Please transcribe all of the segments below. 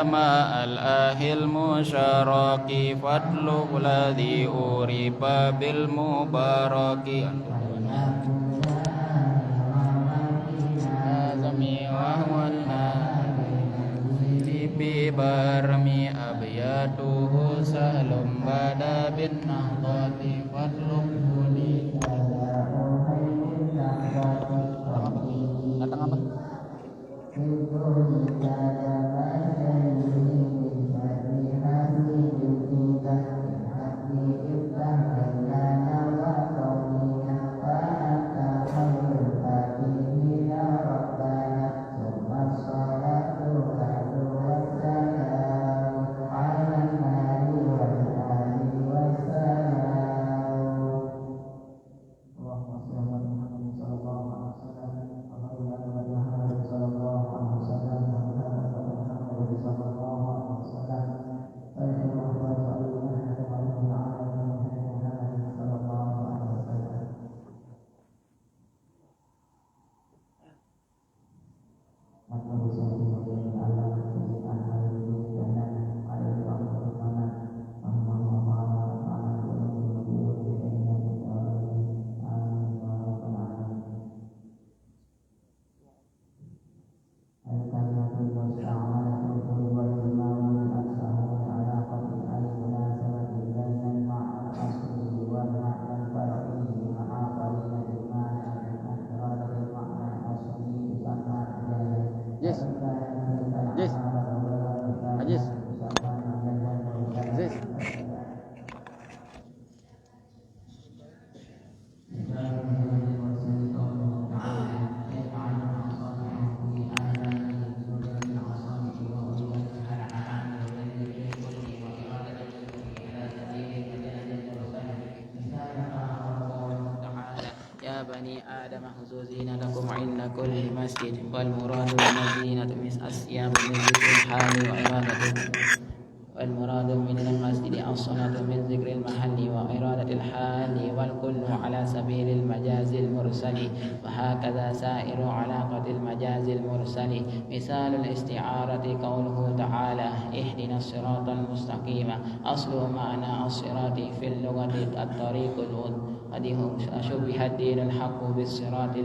ماء الآه المشارك فضل الذي أورب بالمبارك وهو ببرمي أبياته سهل بدا بالنهضة فاطلب بني بني آدم خذوا زينتكم عند كل مسجد والمراد من الزينة من الصيام من ذكر الحال وعبادته والمراد من المسجد الصلاة من ذكر المحل وإرادة الحال والكل على سبيل المجاز المرسل وهكذا سائر علاقة المجاز المرسل مثال الاستعارة قوله تعالى اهدنا الصراط المستقيم أصل معنى الصراط في اللغة الطريق قد شبه الدين الحق بالصراط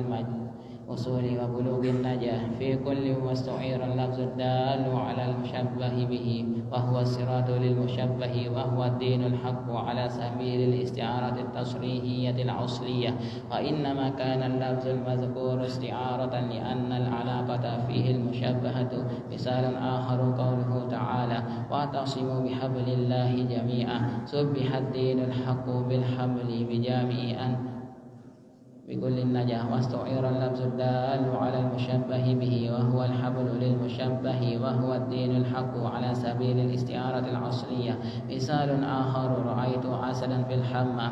وصول وبلوغ النجاة في كل واستعير اللفظ الدال على المشبه به وهو الصراط للمشبه وهو الدين الحق على سبيل الاستعارة التصريحية الأصلية وإنما كان اللفظ المذكور استعارة لأن العلاقة فيه المشبهة مثال آخر قوله تعالى واعتصموا بحبل الله جميعا سبح الدين الحق بالحبل بجامع بكل النجاة واستعير اللفظ الدال على المشبه به وهو الحبل للمشبه وهو الدين الحق على سبيل الاستعارة الأصلية مثال آخر رأيت عسلا في الحمى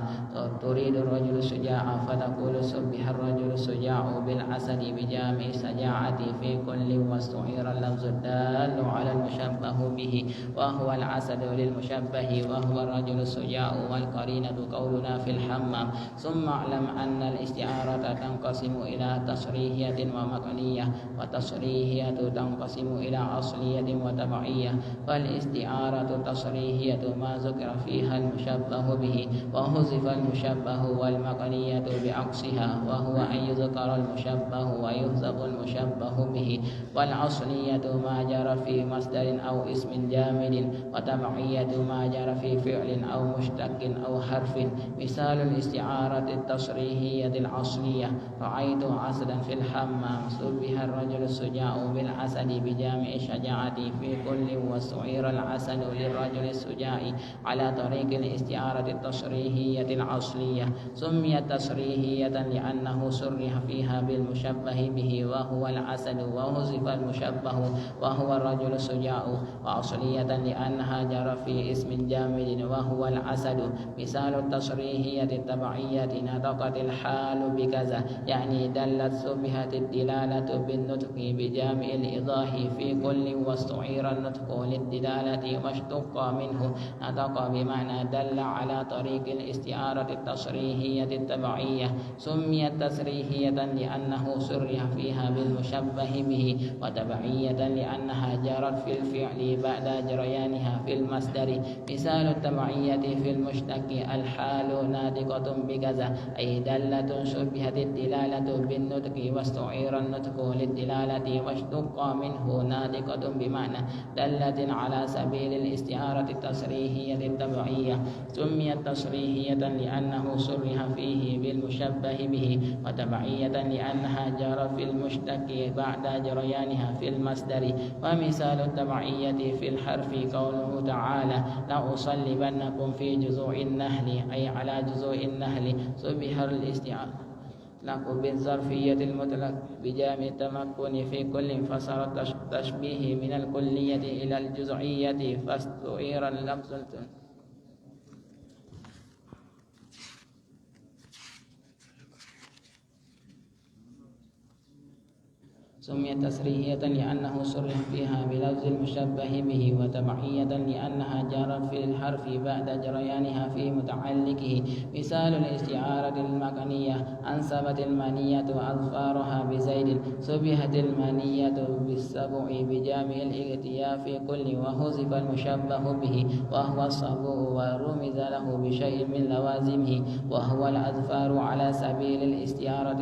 تريد الرجل الشجاع فتقول سبح الرجل الشجاع بالعسل بجامع شجاعة في كل واستعير اللفظ الدال على المشبه به وهو العسل للمشبه وهو الرجل الشجاع والقرينة قولنا في الحمام ثم اعلم أن الاستعارة تنقسم إلى تصريحية ومكنية وتصريحية تنقسم إلى أصلية وتبعية فالاستعارة التصريحية ما ذكر فيها المشبه به وحذف المشبه والمكنية بعكسها وهو أن يذكر المشبه ويحذف المشبه به والأصلية ما جرى في مصدر أو اسم جامد وتبعية ما جرى في فعل أو مشتق أو حرف مثال الاستعارة التصريحية الأصلية رأيت عسلا في الحمام سبح الرجل الشجاع بالعسل بجامع شجاعة في كل واستعير العسل للرجل الشجاع على طريق الاستعارة التصريحية الأصلية سميت تصريحية لأنه صرح فيها بالمشبه به وهو العسل وحذف المشبه وهو الرجل الشجاع وأصلية لأنها جرى في اسم جامد وهو العسل مثال التصريحية التبعية نطقت الحال بكذا يعني دلت شبهت الدلالة بالنطق بجامع الإيضاح في كل واستعير النطق للدلالة واشتق منه نطق بمعنى دل على طريق الاستعارة التصريحية التبعية سميت تصريحية لأنه صرح فيها بالمشبه به وتبعية لأنها جرت في الفعل بعد جريانها في المصدر مثال التبعية في المشتق الحال ناطقة بكذا أي دلة شبهت الدلالة بالنطق واستعير النطق للدلالة واشتق منه ناطقة بمعنى دلة على سبيل الاستعارة التصريحية التبعية سميت تصريحية لأنه صرح فيه بالمشبه به وتبعية لأنها جرت في المشتق بعد جريانها في المصدر ومثال التبعية في الحرف قوله تعالى لأصلبنكم في جذوع النخل أي على جذوع النخل شبه الاستعارة بالظرفية المطلق بجامع التمكن في كل فصار التشبيه من الكلية إلى الجزئية فاستعير اللفظ سميت تصريحية لأنه صرح فيها بلفظ المشبه به وتبعية لأنها جرت في الحرف بعد جريانها في متعلقه مثال الاستعارة المكنية أنسبت المنية أظفارها بزيد شبهت المنية بالسبع بجامع الائتياء في كل وحذف المشبه به وهو السبع ورمز له بشيء من لوازمه وهو الأظفار على سبيل الاستعارة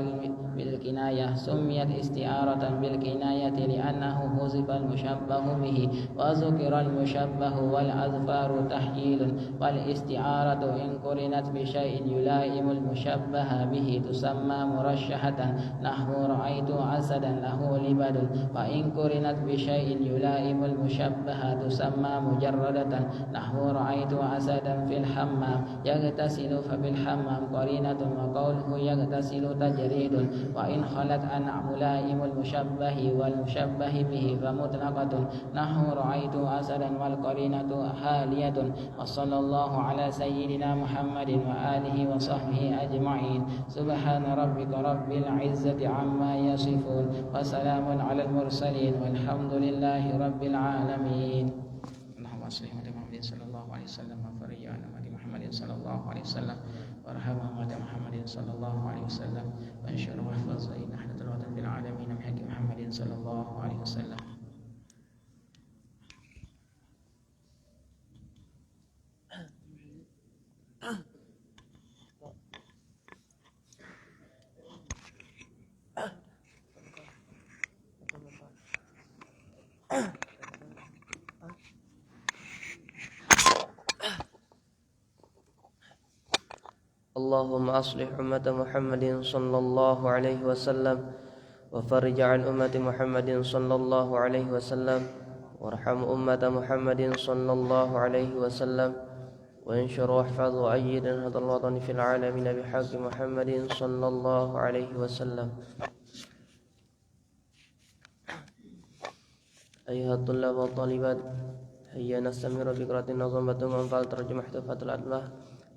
بالكناية سميت استعارة بالكناية لأنه حذف المشبه به وذكر المشبه والأظفار تحييل والاستعارة إن قرنت بشيء يلائم المشبه به تسمى مرشحة نحو رأيت أسدا له لبد وإن قرنت بشيء يلائم المشبه تسمى مجردة نحو رأيت أسدا في الحمام يغتسل فبالحمام قرينة وقوله يغتسل تجريد وإن خلت عن ملائم المشبه والمشبه به فمطلقة نحو رأيت أسدا والقرينة حالية وصلى الله على سيدنا محمد وآله وصحبه أجمعين سبحان ربك رب العزة عما يصفون وسلام على المرسلين والحمد لله رب العالمين اللهم صل على محمد صلى الله عليه وسلم وفرج عن أمة محمد صلى الله عليه وسلم وارحم أمة محمد صلى الله عليه وسلم وانشر واحفظ إن أحدث الوطن بالعالمين بحق محمد صلى الله عليه وسلم اللهم أصلح أمة محمد صلى الله عليه وسلم وفرج عن أمة محمد صلى الله عليه وسلم وارحم أمة محمد صلى الله عليه وسلم وانشر واحفظ وأيد هذا الوطن في العالمين بحق محمد صلى الله عليه وسلم. أيها الطلاب والطالبات هيا نستمر بقراءة النظم ومنفعل ترجمة احتفاظ الأدلة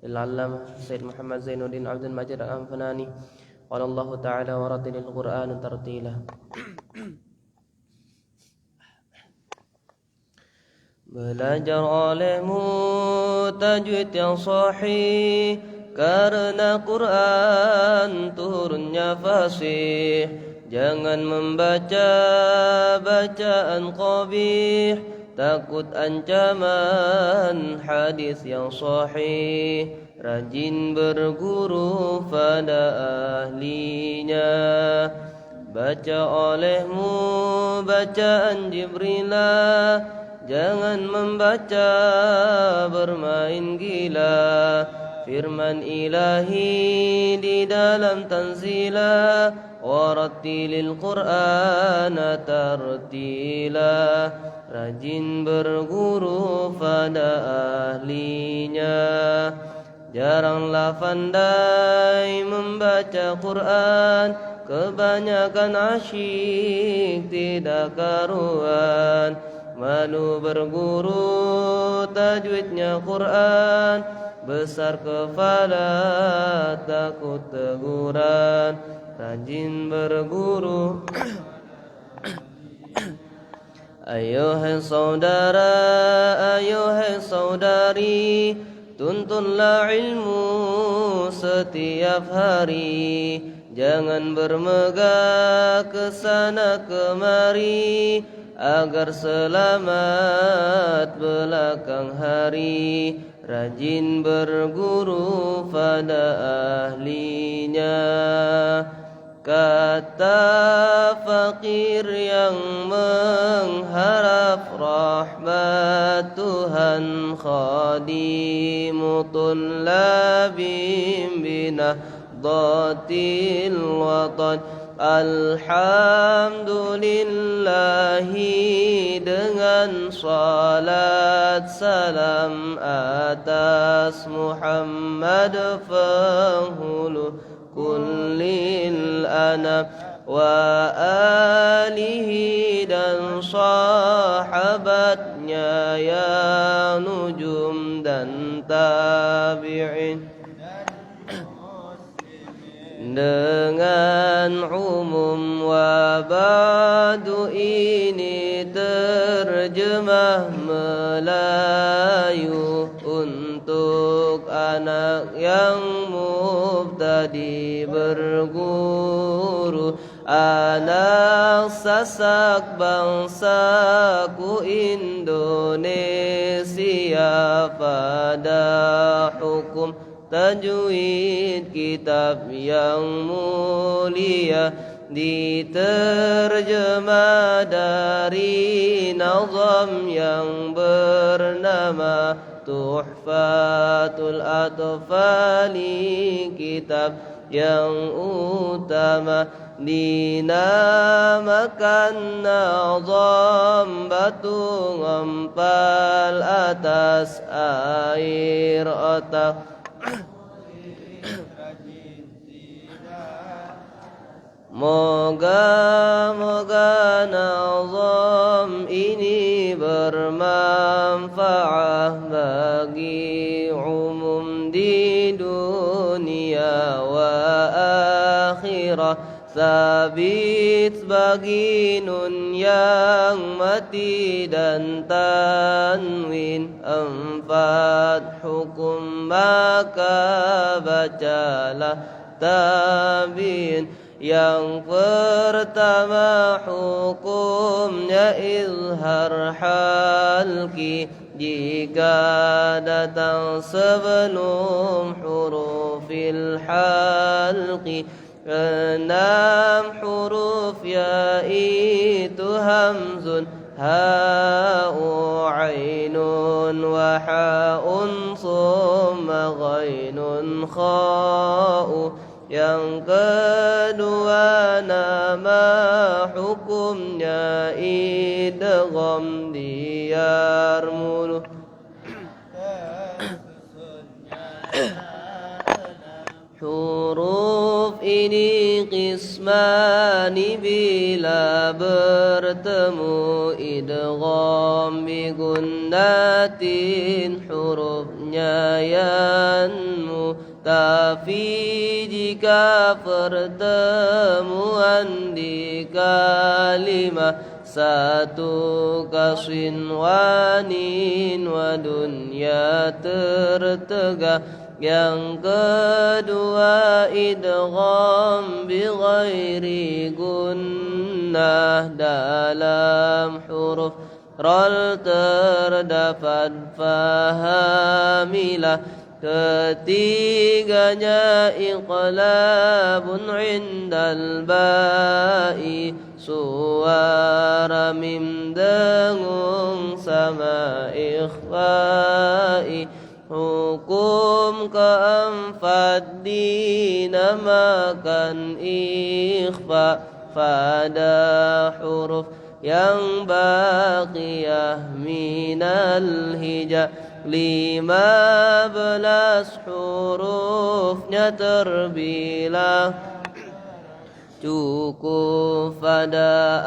للعلامة سيد محمد زين الدين عبد المجيد الأنفناني قال الله تعالى ورتل القرآن ترتيلا. Belajar olehmu tajwid yang sahih karena Quran turunnya fasih. Jangan membaca bacaan qabih, takut ancaman hadis yang sahih. Rajin berguru pada ahlinya. Baca olehmu bacaan Jibrilah, jangan membaca bermain gila. Firman ilahi di dalam tanzila, warattilil Qur'ana tartila. Rajin berguru pada ahlinya. Jaranglah pandai membaca Quran, kebanyakan asyik tidak karuan. malu berguru tajwidnya Quran, besar kepala takut teguran, rajin berguru. Ayo hai saudara, ayo hai saudari, tuntunlah ilmu setiap hari. Jangan bermegah kesana kemari, agar selamat belakang hari. Rajin berguru pada ahlinya. Kata fakir yang mengharap rahmat Tuhan, khadimutun labim binahdatil watan. Alhamdulillahi dengan salat salam atas Muhammad penghulu kullil anam, wa alihi dan sahabatnya ya nujum dan tabi'in. Dengan umum wa ba'du ini terjemah Melayu untuk anak yang mubtadi berguru. Anak sasak bangsaku Indonesia pada hukum tajwid kitab yang mulia, diterjemah dari nazam yang bernama Tuhfatul Atfali, kitab yang utama dinamakan nazam batu ngempal atas air otak. Moga-moga nazam ini bermanfaat bagi umum di dunia wa akhirah, sabit bagi nun yang mati dan tanwin. Empat hukum maka bacalah tabiin. Yang pertama hukumnya izhar halki, jika datang sebelum hurufil halqi. Enam huruf yaitu hamzun, ha'u, ainun, wa ha'un, summa ghainun, kha'u. Yang kedua nama hukumnya idgham diyar mulu. Huruf ini qismani bila bertemu, idgham bi gunnatin hurufnya yanmu. Tapi jika pertemuan di kalimah satu kasrin wanin wa dunya tertegak. Yang kedua idgham bi ghairi gunnah dalam huruf ral terdapat fahamilah. Ketiganya iqlabun indal ba'i, suara mim dengung sama ikhfa'i. Hukum keempat dinamakan ikhfa pada huruf yang baqiyah minal hija. 15 hurufnya terbilang Cukup pada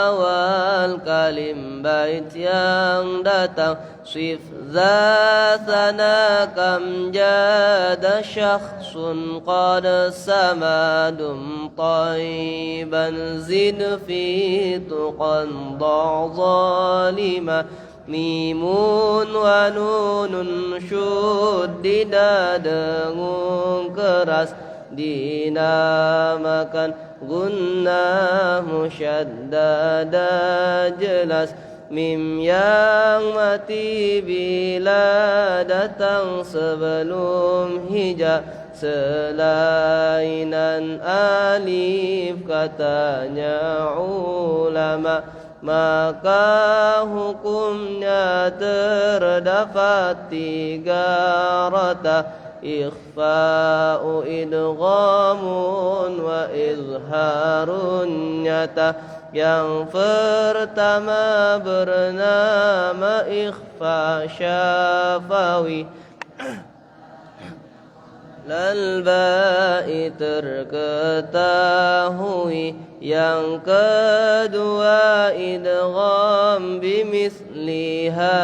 awal kalim bait yang datang Sif zatana kam jada syakhsun qad samadum tayyiban zid fi tuqan da' zalima Mimun wa nunun syuddida dengung keras dinamakan gunnah musyaddada jelas mim yang mati bila datang sebelum hija selainan alif katanya ulama maka hukumnya terdapat 3 rata ikhfa'u idghamun wa izharun nyata yang pertama bernama ikhfa syafawi Lalbai terketahui yang kedua idgham bimisliha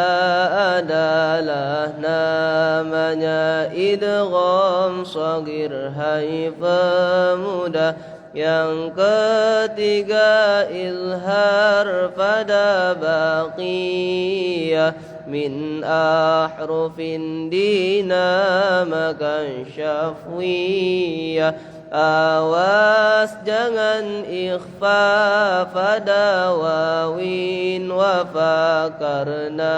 adalah namanya idgham shagir hai pemuda yang ketiga izhar pada baqiyah min ahrufin dinamakan syafwiyah awas jangan ikhfa pada wawin wafa karena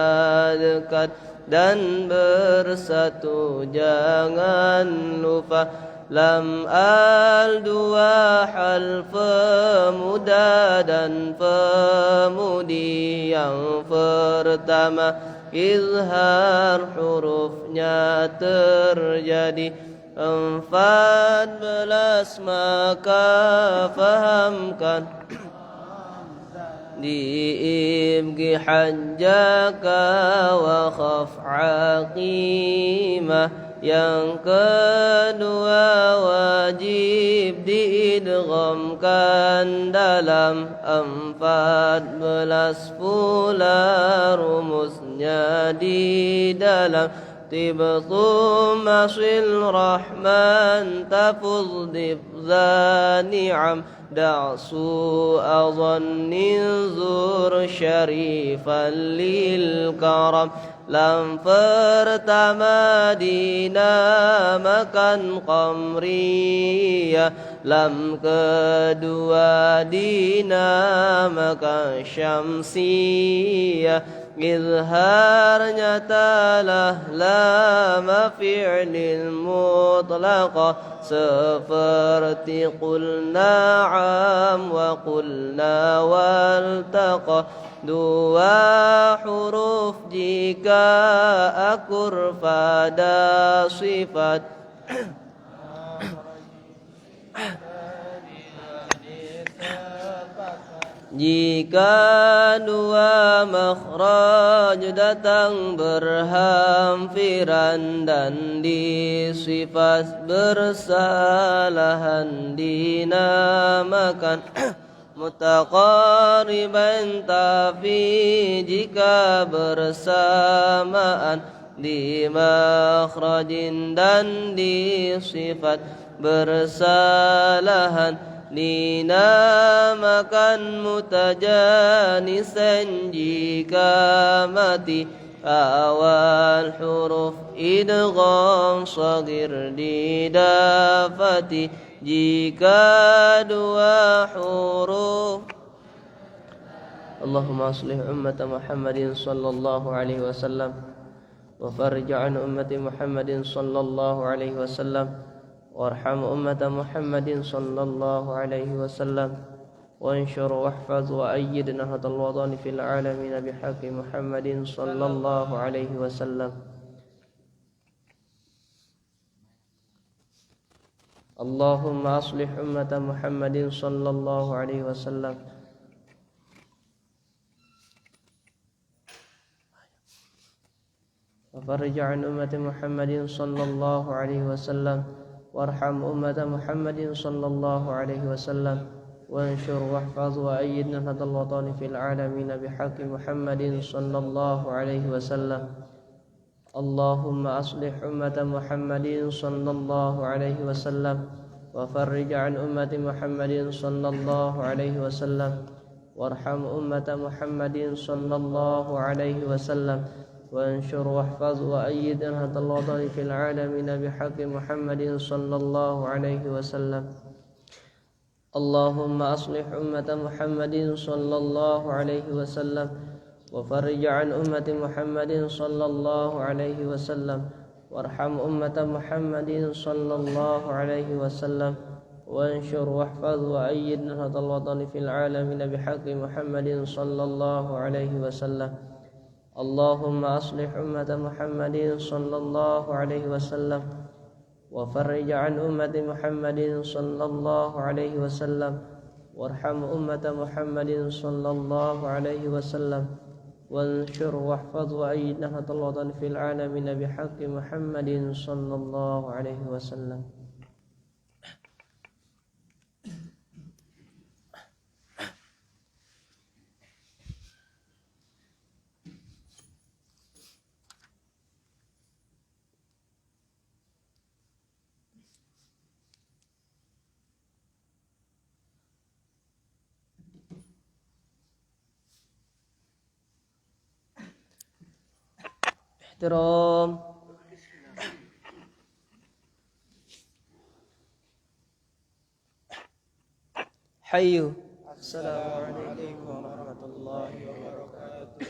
dekat dan bersatu jangan lupa lam al dua hal pemuda dan pemudi yang pertama izhar hurufnya terjadi 14 maka fahamkan diibgi hajjaka wa khaf aqimah yang kedua wajib diidghamkan dalam 14 pula rumusnya di dalam tibtum asil rahman tafuz dibza ni'am da'su azannin zur syarifan lil karam lam pertama dinamakan qamriyah lam kedua dinamakan syamsiyah izharnya talah lama fi'lil mutlaqah seperti qulna am wa qulna waltaqa 2 huruf jika akur pada sifat jika 2 makhraj datang berhampiran dan disifat bersalahan dinamakan mutaqariban tapi jika bersamaan di makhrajin dan di sifat bersalahan dinamakan mutajanisan jika mati awal huruf idgham shagir didapati jika 2 huruf Allahumma aslih ummata Muhammadin sallallahu alaihi wasallam wa farij an ummati Muhammadin sallallahu alaihi wasallam warham ummata Muhammadin sallallahu alaihi wasallam وانشر واحفظ وأيد نهض الوطن في العالمين بحق محمد صلى الله عليه وسلم اللهم أصلح أمة محمد صلى الله عليه وسلم وفرج عن أمة محمد صلى الله عليه وسلم وارحم أمة محمد صلى الله عليه وسلم وانشر واحفظ وأيد نهضة الوطن في العالمين بحق محمد صلى الله عليه وسلم. اللهم أصلح أمة محمد صلى الله عليه وسلم وفرج عن أمة محمد صلى الله عليه وسلم وارحم أمة محمد صلى الله عليه وسلم وانشر واحفظ وأيد نهضة الوطن في العالمين بحق محمد صلى الله عليه وسلم. اللهم أصلح أمة محمد صلى الله عليه وسلم وفرج عن أمة محمد صلى الله عليه وسلم وارحم أمة محمد صلى الله عليه وسلم وانشر واحفظ وأيد نهضة الوطن في العالمين بحق محمد صلى الله عليه وسلم. اللهم أصلح أمة محمد صلى الله عليه وسلم وفرج عن أمة محمد صلى الله عليه وسلم وارحم أمة محمد صلى الله عليه وسلم وانشر واحفظ وأيد نهضة الوطن في العالمين بحق محمد صلى الله عليه وسلم. احترام. حيو. السلام عليكم ورحمة الله وبركاته.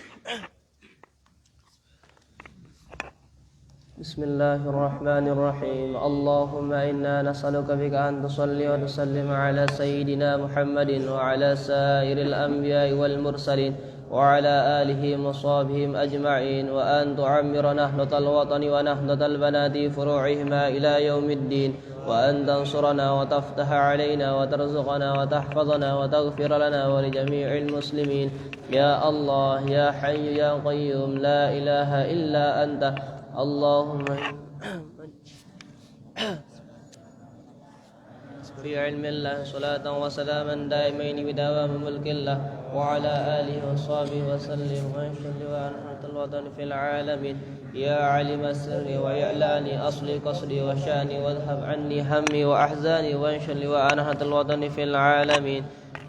بسم الله الرحمن الرحيم. اللهم إنا نسألك بك أن تصلي وتسلم على سيدنا محمد وعلى سائر الأنبياء والمرسلين وعلى آله وصحبه أجمعين وأن تعمر نهضة الوطن ونهضة البنات فروعهما إلى يوم الدين وأن تنصرنا وتفتح علينا وترزقنا وتحفظنا وتغفر لنا ولجميع المسلمين يا الله يا حي يا قيوم لا إله إلا أنت. اللهم في علم الله صلاة وسلاما دائمين بدوام ملك الله وعلى آله وصحبه وسلم وانشر ورحمة الوطن في العالمين يا علم السر وإعلاني أصلي قصدي وشأني واذهب عني همي وأحزاني وانشر ورحمة الوطن في العالمين.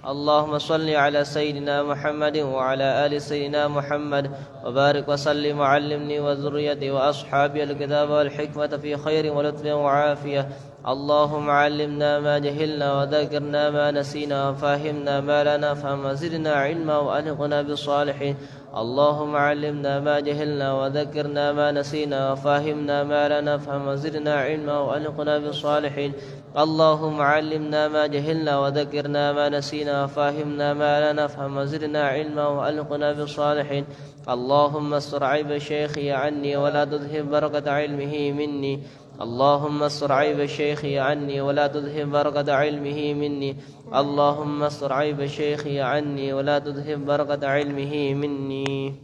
اللهم صل على سيدنا محمد وعلى آل سيدنا محمد وبارك وسلم وعلمني وذريتي وأصحابي الكتاب والحكمة في خير ولطف وعافية. اللهم علمنا ما جهلنا وذكرنا ما نسينا وفهمنا ما لا نفهم وزدنا علما وألقنا بالصالحين. اللهم علمنا ما جهلنا وذكرنا ما نسينا وفهمنا ما لا نفهم وزدنا علما وألقنا بالصالحين. اللهم علمنا ما جهلنا وذكرنا ما نسينا وفهمنا ما لا نفهم وزدنا علما وألقنا بالصالحين. اللهم استر عيب شيخي عني ولا تذهب بركة علمه مني. اللهم استر عيب شيخي عني ولا تذهب بركة علمه مني. اللهم استر عيب شيخي عني ولا تذهب بركة علمه مني.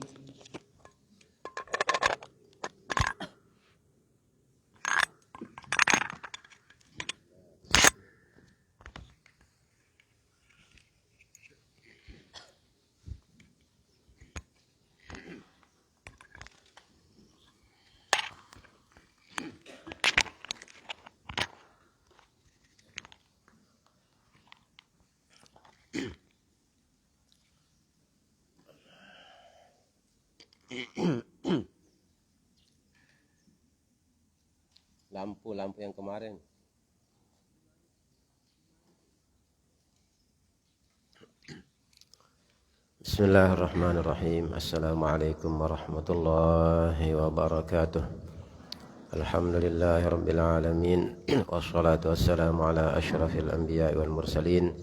Lampu yang kemarin. Bismillahirrahmanirrahim. Assalamualaikum warahmatullahi wabarakatuh. Alhamdulillahi rabbil alamin. Wassalatu wassalamu ala asyrafil anbiya'i wal mursalin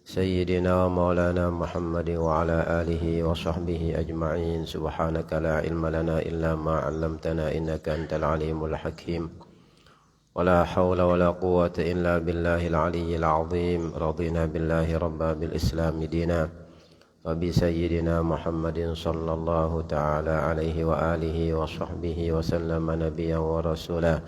Sayyidina wa maulana Muhammadin wa ala alihi wa sahbihi ajma'in. Subhanaka la ilma lana illa ma 'allamtana innaka antal alimul hakim. ولا حول ولا قوة إلا بالله العلي العظيم. رضينا بالله ربا بالإسلام دينا وبسيدنا محمد صلى الله تعالى عليه وآله وصحبه وسلم نبيا ورسولا.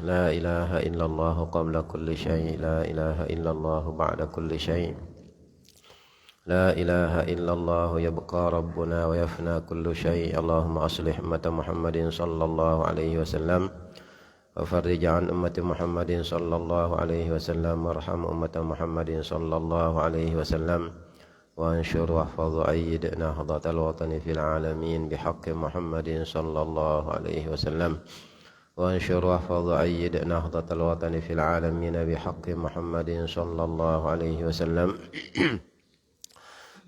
لا إله إلا الله قبل كل شيء لا إله إلا الله بعد كل شيء لا إله إلا الله يبقى ربنا ويفنى كل شيء اللهم أصلح أمة محمد صلى الله عليه وسلم وفرج عن أمة محمد صلى الله عليه وسلم وارحم أمة محمد صلى الله عليه وسلم وانشر واحفظ وأيد نهضة الوطن في العالمين بحق محمد صلى الله عليه وسلم وانشر واحفظ وأيد نهضة الوطن في العالمين بحق محمد صلى الله عليه وسلم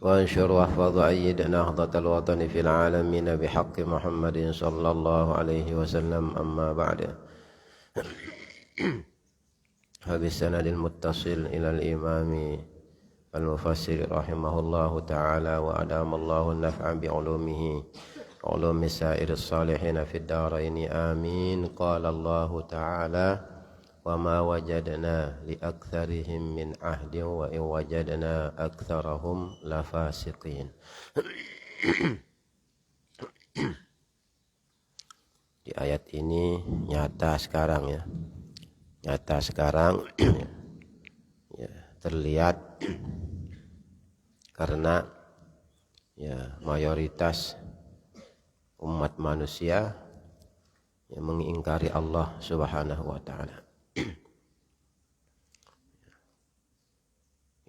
وانشر واحفظ وأيد نهضة الوطن في العالمين بحق محمد صلى الله عليه وسلم أما بعد فبالسند المتصل إلى الإمام المفسر رحمه الله تعالى وأدام الله النفع بعلومه علوم سائر الصالحين في الدارين آمين قال الله تعالى وما وجدنا لأكثرهم من عهد وإن وجدنا أكثرهم لفاسقين. Di ayat ini nyata sekarang ya, nyata sekarang ya, terlihat karena ya mayoritas umat manusia yang mengingkari Allah Subhanahu wa taala.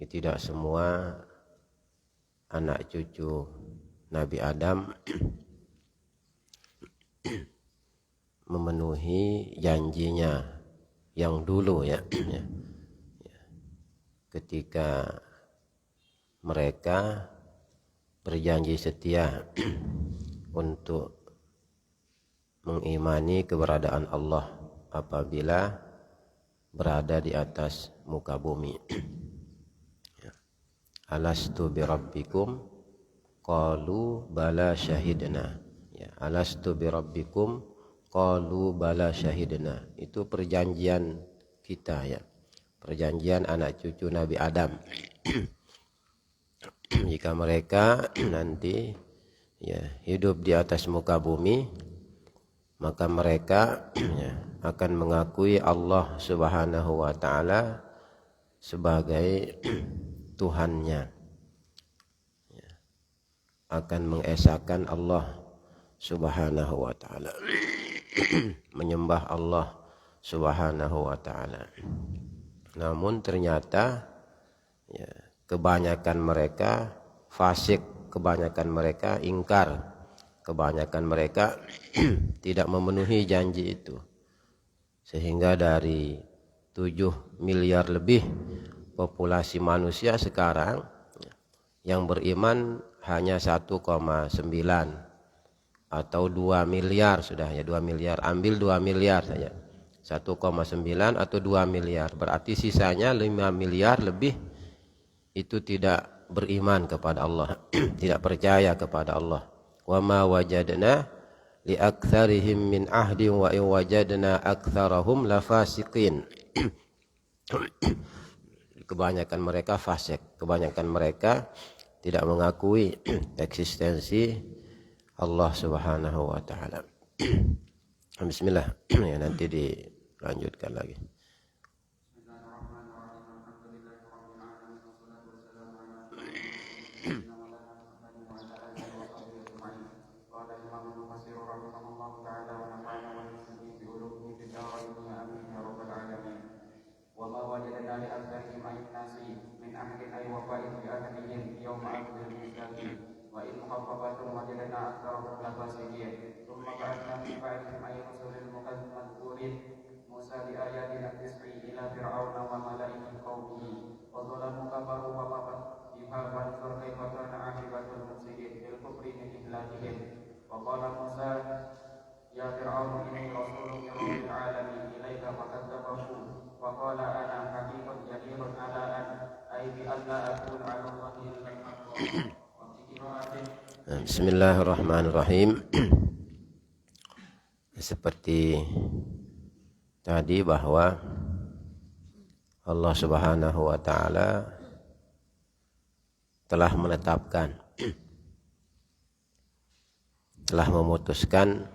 Tidak semua anak cucu Nabi Adam memenuhi janjinya yang dulu ya. Ketika mereka berjanji setia untuk mengimani keberadaan Allah apabila berada di atas muka bumi. Alastu birabbikum qalu bala syahidna. Ya, alastu birabbikum qalu bala syahidna. Itu perjanjian kita ya. Perjanjian anak cucu Nabi Adam. Jika mereka nanti ya hidup di atas muka bumi, maka mereka ya, akan mengakui Allah Subhanahu wa taala sebagai Tuhannya, ya, akan mengesahkan Allah Subhanahu wa taala, menyembah Allah Subhanahu wa taala. Namun ternyata ya, kebanyakan mereka fasik, kebanyakan mereka ingkar, kebanyakan mereka tidak memenuhi janji itu. Sehingga dari 7 miliar lebih populasi manusia sekarang yang beriman hanya 1,9 atau 2 miliar sudah ya, 2 miliar, ambil 2 miliar saja, 1,9 atau 2 miliar, berarti sisanya 5 miliar lebih itu tidak beriman kepada Allah, tidak percaya kepada Allah. Wa ma wajadna li aktsarihim min ahdin wa in wajadna aktsarahum lafasiqin. Kebanyakan mereka fasik, kebanyakan mereka tidak mengakui eksistensi Allah Subhanahu wa taala. Bismillah, ya nanti dilanjutkan lagi. Bismillahirrahmanirrahim. Seperti tadi bahwa Allah Subhanahu wa taala telah menetapkan, telah memutuskan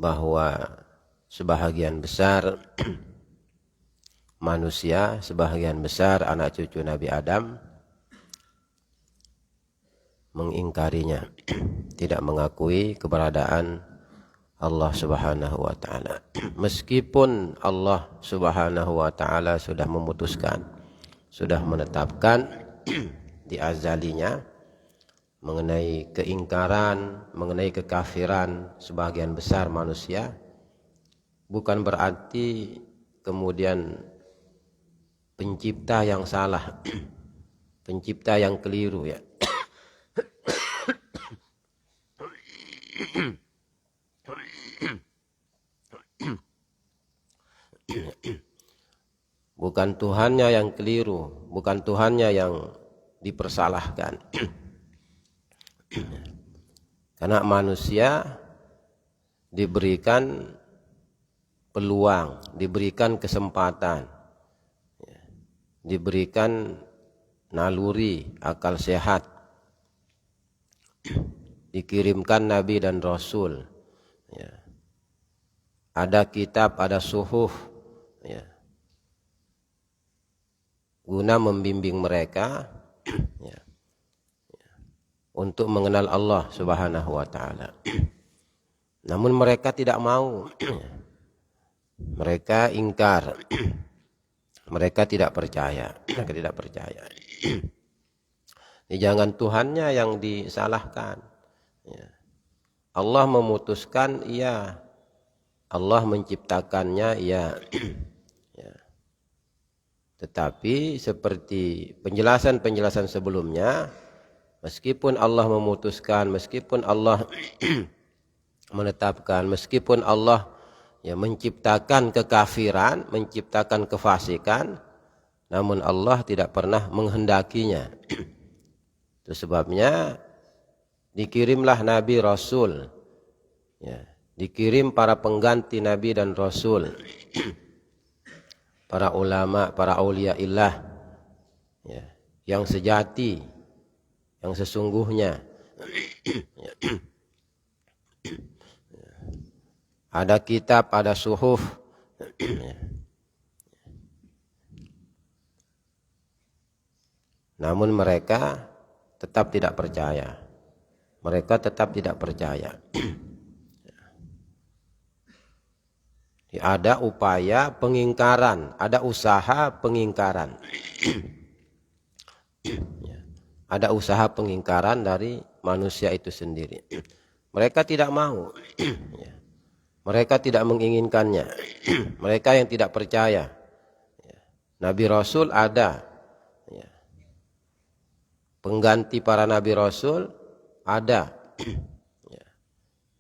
bahwa sebahagian besar manusia, sebahagian besar anak cucu Nabi Adam mengingkarinya, tidak mengakui keberadaan Allah Subhanahu wa taala. Meskipun Allah Subhanahu wa taala sudah memutuskan, sudah menetapkan di azalinya mengenai keingkaran, mengenai kekafiran sebagian besar manusia, bukan berarti kemudian pencipta yang salah, pencipta yang keliru ya. Bukan Tuhannya yang keliru, bukan Tuhannya yang dipersalahkan. Karena manusia diberikan peluang, diberikan kesempatan, diberikan naluri, akal sehat, dikirimkan Nabi dan Rasul, ada kitab, ada suhuf, guna membimbing mereka untuk mengenal Allah Subhanahu wa taala. Namun mereka tidak mau. Mereka ingkar. Mereka tidak percaya. Mereka tidak percaya. Jangan Tuhannya yang disalahkan. Allah memutuskan, iya. Allah menciptakannya, iya. Tetapi seperti penjelasan-penjelasan sebelumnya, meskipun Allah memutuskan, meskipun Allah menetapkan, meskipun Allah menciptakan kekafiran, menciptakan kefasikan, namun Allah tidak pernah menghendakinya. Itu sebabnya dikirimlah Nabi Rasul, dikirim para pengganti Nabi dan Rasul, para ulama, para auliaillah, yang sejati, yang sesungguhnya. Ada kitab, ada suhuf. Namun mereka tetap tidak percaya. Mereka tetap tidak percaya. Ada upaya pengingkaran, ada usaha pengingkaran. Ada usaha pengingkaran dari manusia itu sendiri. Mereka tidak mau. Mereka tidak menginginkannya. Mereka yang tidak percaya. Nabi Rasul ada. Pengganti para Nabi Rasul ada.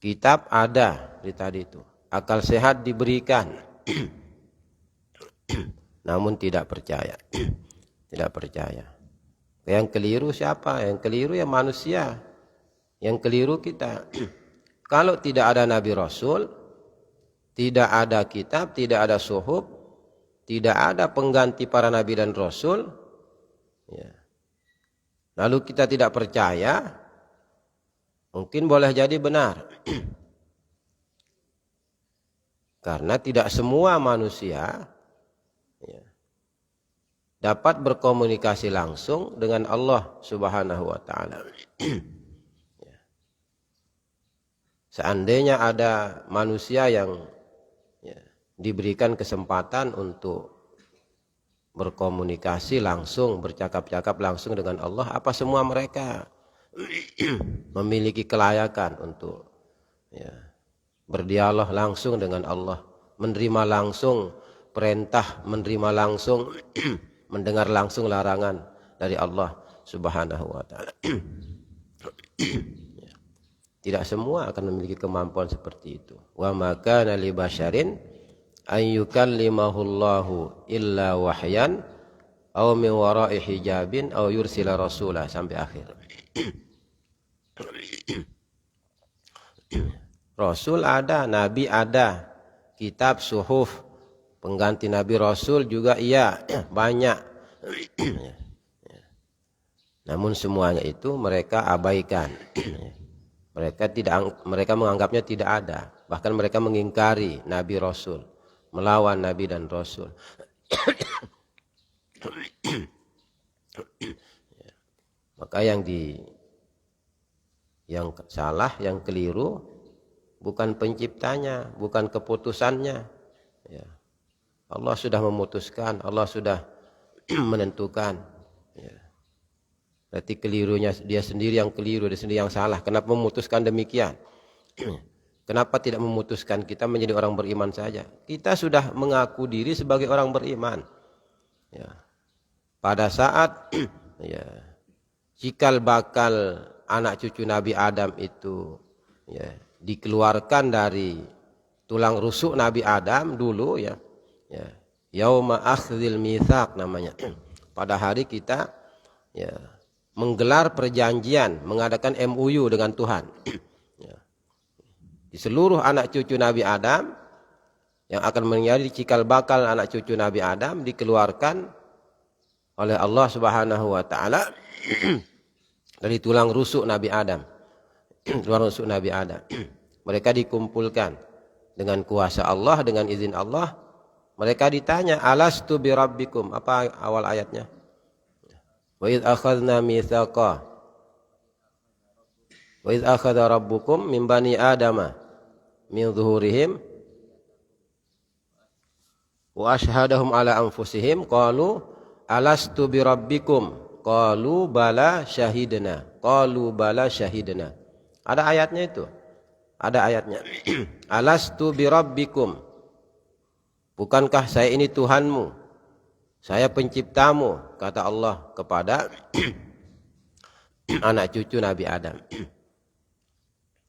Kitab ada di tadi itu. Akal sehat diberikan. Namun tidak percaya. Tidak percaya. Yang keliru siapa? Yang keliru ya manusia. Yang keliru kita. Kalau tidak ada Nabi Rasul, tidak ada kitab, tidak ada suhuf, tidak ada pengganti para Nabi dan Rasul, lalu kita tidak percaya, mungkin boleh jadi benar. Karena tidak semua manusia dapat berkomunikasi langsung dengan Allah Subhanahu wa taala. Seandainya ada manusia yang diberikan kesempatan untuk berkomunikasi langsung, bercakap-cakap langsung dengan Allah, apa semua mereka memiliki kelayakan untuk berdialog langsung dengan Allah, menerima langsung perintah, menerima langsung mendengar langsung larangan dari Allah Subhanahu wa taala. Tidak semua akan memiliki kemampuan seperti itu. Wa ma kana li basyarin an yukallimahullahu illa wahyan aw min wara'i hijabin aw yursila rasulah sampai akhir. Rasul ada, Nabi ada, kitab, suhuf, pengganti Nabi Rasul juga iya, banyak. Namun semuanya itu mereka abaikan. Mereka menganggapnya tidak ada, Bahkan mereka mengingkari Nabi Rasul, melawan Nabi dan Rasul. Maka yang salah, yang keliru bukan penciptanya, bukan keputusannya. Ya. Allah sudah memutuskan, Allah sudah menentukan. Ya. Berarti kelirunya dia sendiri yang keliru, dia sendiri yang salah. Kenapa memutuskan demikian? Kenapa tidak memutuskan kita menjadi orang beriman saja? Kita sudah mengaku diri sebagai orang beriman. Ya. Pada saat ya, cikal bakal anak cucu Nabi Adam itu ya, dikeluarkan dari tulang rusuk Nabi Adam dulu ya. Ya. Yauma akhdhil mitsaq namanya. Pada hari kita ya, menggelar perjanjian, mengadakan MOU dengan Tuhan. Di seluruh anak cucu Nabi Adam yang akan menjadi cikal bakal anak cucu Nabi Adam dikeluarkan oleh Allah Subhanahu wa taala dari tulang rusuk Nabi Adam. Tulang rusuk Nabi Adam. Mereka dikumpulkan dengan kuasa Allah, dengan izin Allah. Mereka ditanya, "Alastu bi rabbikum?" Apa awal ayatnya? Wa idz akhadna mitsaqa wa idz akhadha rabbukum min bani adama min zuhurihim wa asyhadahum ala anfusihim qalu alastu bi rabbikum qalu bala syahidna ada ayatnya itu, ada ayatnya. Alastu bi rabbikum, bukankah saya ini Tuhanmu, saya penciptamu, kata Allah kepada anak cucu Nabi Adam.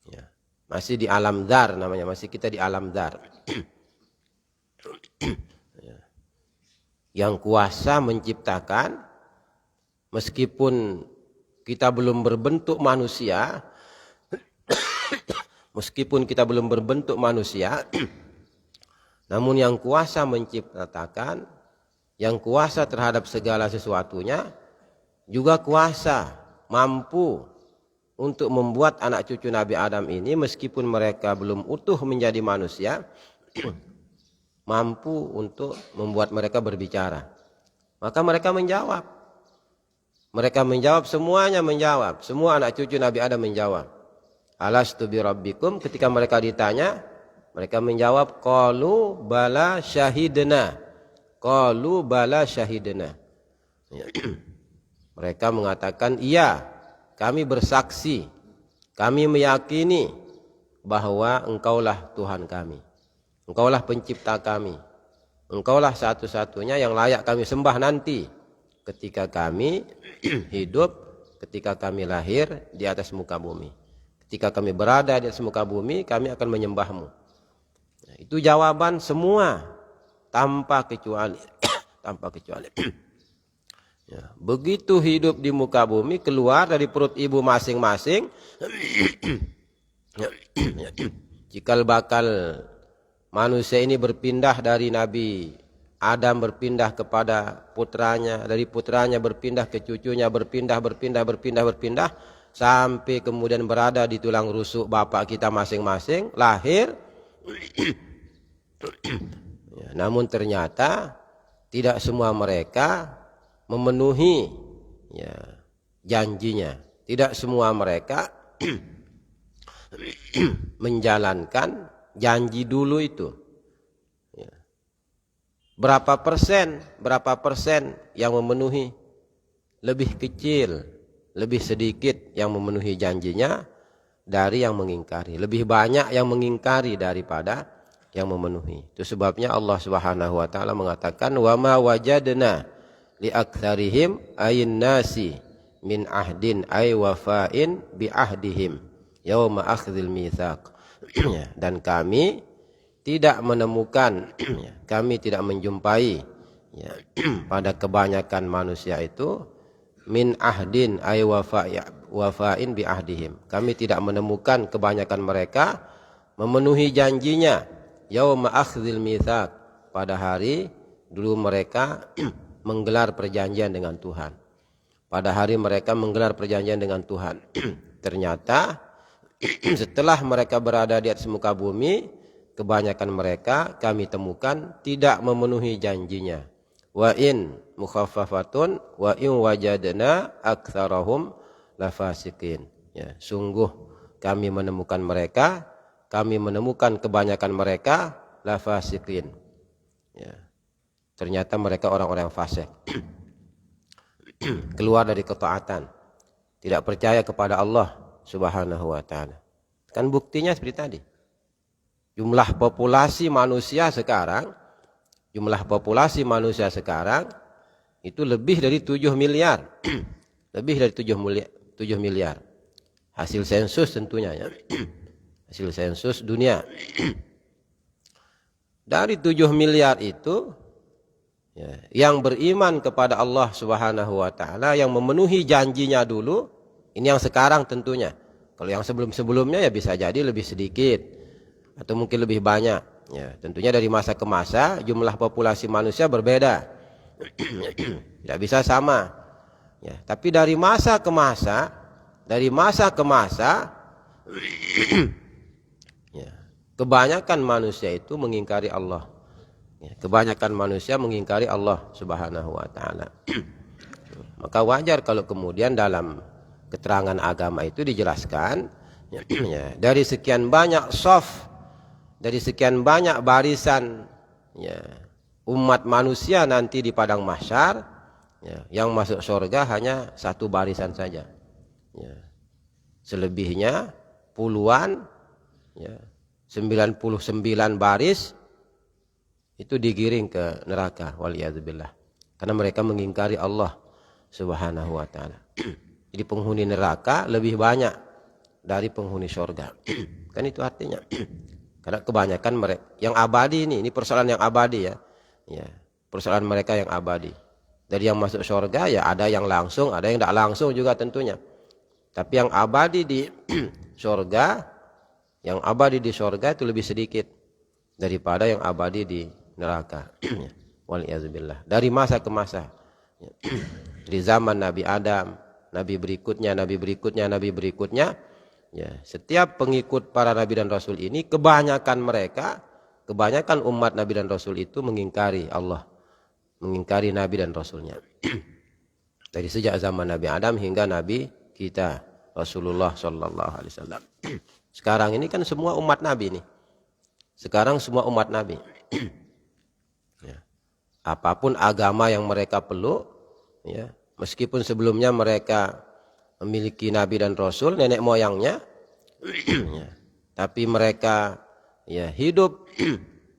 Ya. Masih di alam dzar namanya, masih kita di alam dzar. Ya. Yang kuasa menciptakan, meskipun kita belum berbentuk manusia, namun yang kuasa menciptakan, yang kuasa terhadap segala sesuatunya, juga kuasa mampu untuk membuat anak cucu Nabi Adam ini, meskipun mereka belum utuh menjadi manusia, mampu untuk membuat mereka berbicara. Maka mereka menjawab. Mereka menjawab, semuanya menjawab. Semua anak cucu Nabi Adam menjawab. Alastu bi rabbikum, ketika mereka ditanya, mereka menjawab, qalu bala syahidna. Qalu bala syahidna. Mereka mengatakan, iya, kami bersaksi, kami meyakini bahwa engkaulah Tuhan kami, engkaulah pencipta kami, engkaulah satu-satunya yang layak kami sembah nanti ketika kami hidup, ketika kami lahir di atas muka bumi, ketika kami berada di atas muka bumi, kami akan menyembahmu. Nah, itu jawaban semua tanpa kecuali. Tanpa kecuali. Ya, begitu hidup di muka bumi, keluar dari perut ibu masing-masing, cikal bakal manusia ini berpindah dari Nabi Adam, berpindah kepada putranya, dari putranya berpindah ke cucunya, berpindah, sampai kemudian berada di tulang rusuk bapak kita masing-masing, lahir. Ya, namun ternyata tidak semua mereka memenuhi ya, janjinya. Tidak semua mereka menjalankan janji dulu itu. Ya. Berapa persen yang memenuhi? Lebih kecil, lebih sedikit yang memenuhi janjinya dari yang mengingkari. Lebih banyak yang mengingkari daripada yang memenuhi. Itu sebabnya Allah Subhanahu wa taala mengatakan, wa ma wajadna li aktsarihim ayin nasi min ahdin ay wafa'in bi ahdihim yauma akhdhil mitsaq. Dan kami tidak menemukan, kami tidak menjumpai ya, pada kebanyakan manusia itu min ahdin ay wafa'in bi ahdihim. Kami tidak menemukan kebanyakan mereka memenuhi janjinya yauma akhdhil mitsaq, pada hari dulu mereka menggelar perjanjian dengan Tuhan. Pada hari mereka menggelar perjanjian dengan Tuhan. Ternyata setelah mereka berada di atas muka bumi, kebanyakan mereka kami temukan tidak memenuhi janjinya. Wa in mukhaffafatun wa in wajadna aktsarahum lafasiqin. Ya, sungguh kami menemukan kebanyakan mereka lafasiqin. Ya. Ternyata mereka orang-orang fasik. Keluar dari ketaatan, tidak percaya kepada Allah Subhanahu wa taala. Kan buktinya seperti tadi. Jumlah populasi manusia sekarang itu lebih dari 7 miliar. Lebih dari 7 miliar. Hasil sensus tentunya ya. Hasil sensus dunia. Dari 7 miliar itu ya, yang beriman kepada Allah Subhanahu wa taala, yang memenuhi janjinya dulu, ini yang sekarang tentunya. Kalau yang sebelum-sebelumnya ya bisa jadi lebih sedikit atau mungkin lebih banyak. Ya, tentunya dari masa ke masa jumlah populasi manusia berbeda. Tidak bisa sama. Ya, tapi dari masa ke masa ya, kebanyakan manusia itu mengingkari Allah. Ya, kebanyakan manusia mengingkari Allah Subhanahu wa taala. Maka wajar kalau kemudian dalam keterangan agama itu dijelaskan ya, dari sekian banyak shaf, dari sekian banyak barisan ya, umat manusia nanti di padang mahsyar ya, yang masuk surga hanya satu barisan saja. Ya. Selebihnya puluhan ya, 99 baris itu digiring ke neraka, waliyadzubillah. Karena mereka mengingkari Allah Subhanahu wa taala. Jadi penghuni neraka lebih banyak dari penghuni surga. Kan itu artinya. Karena kebanyakan mereka yang abadi ini persoalan yang abadi ya. Ya, persoalan mereka yang abadi. Dari yang masuk surga ya ada yang langsung, ada yang tidak langsung juga tentunya. Tapi yang abadi di surga, itu lebih sedikit daripada yang abadi di neraka. Waliyadzubillah. Dari masa ke masa. Di zaman Nabi Adam, nabi berikutnya, ya, setiap pengikut para nabi dan rasul ini kebanyakan umat nabi dan rasul itu mengingkari Allah, mengingkari nabi dan rasulnya. Dari sejak zaman Nabi Adam hingga nabi kita Rasulullah sallallahu alaihi wasallam. Sekarang ini kan semua umat nabi nih. Sekarang semua umat nabi. Ya. Apapun agama yang mereka peluk, ya, meskipun sebelumnya mereka memiliki nabi dan rasul, nenek moyangnya, ya, tapi mereka ya hidup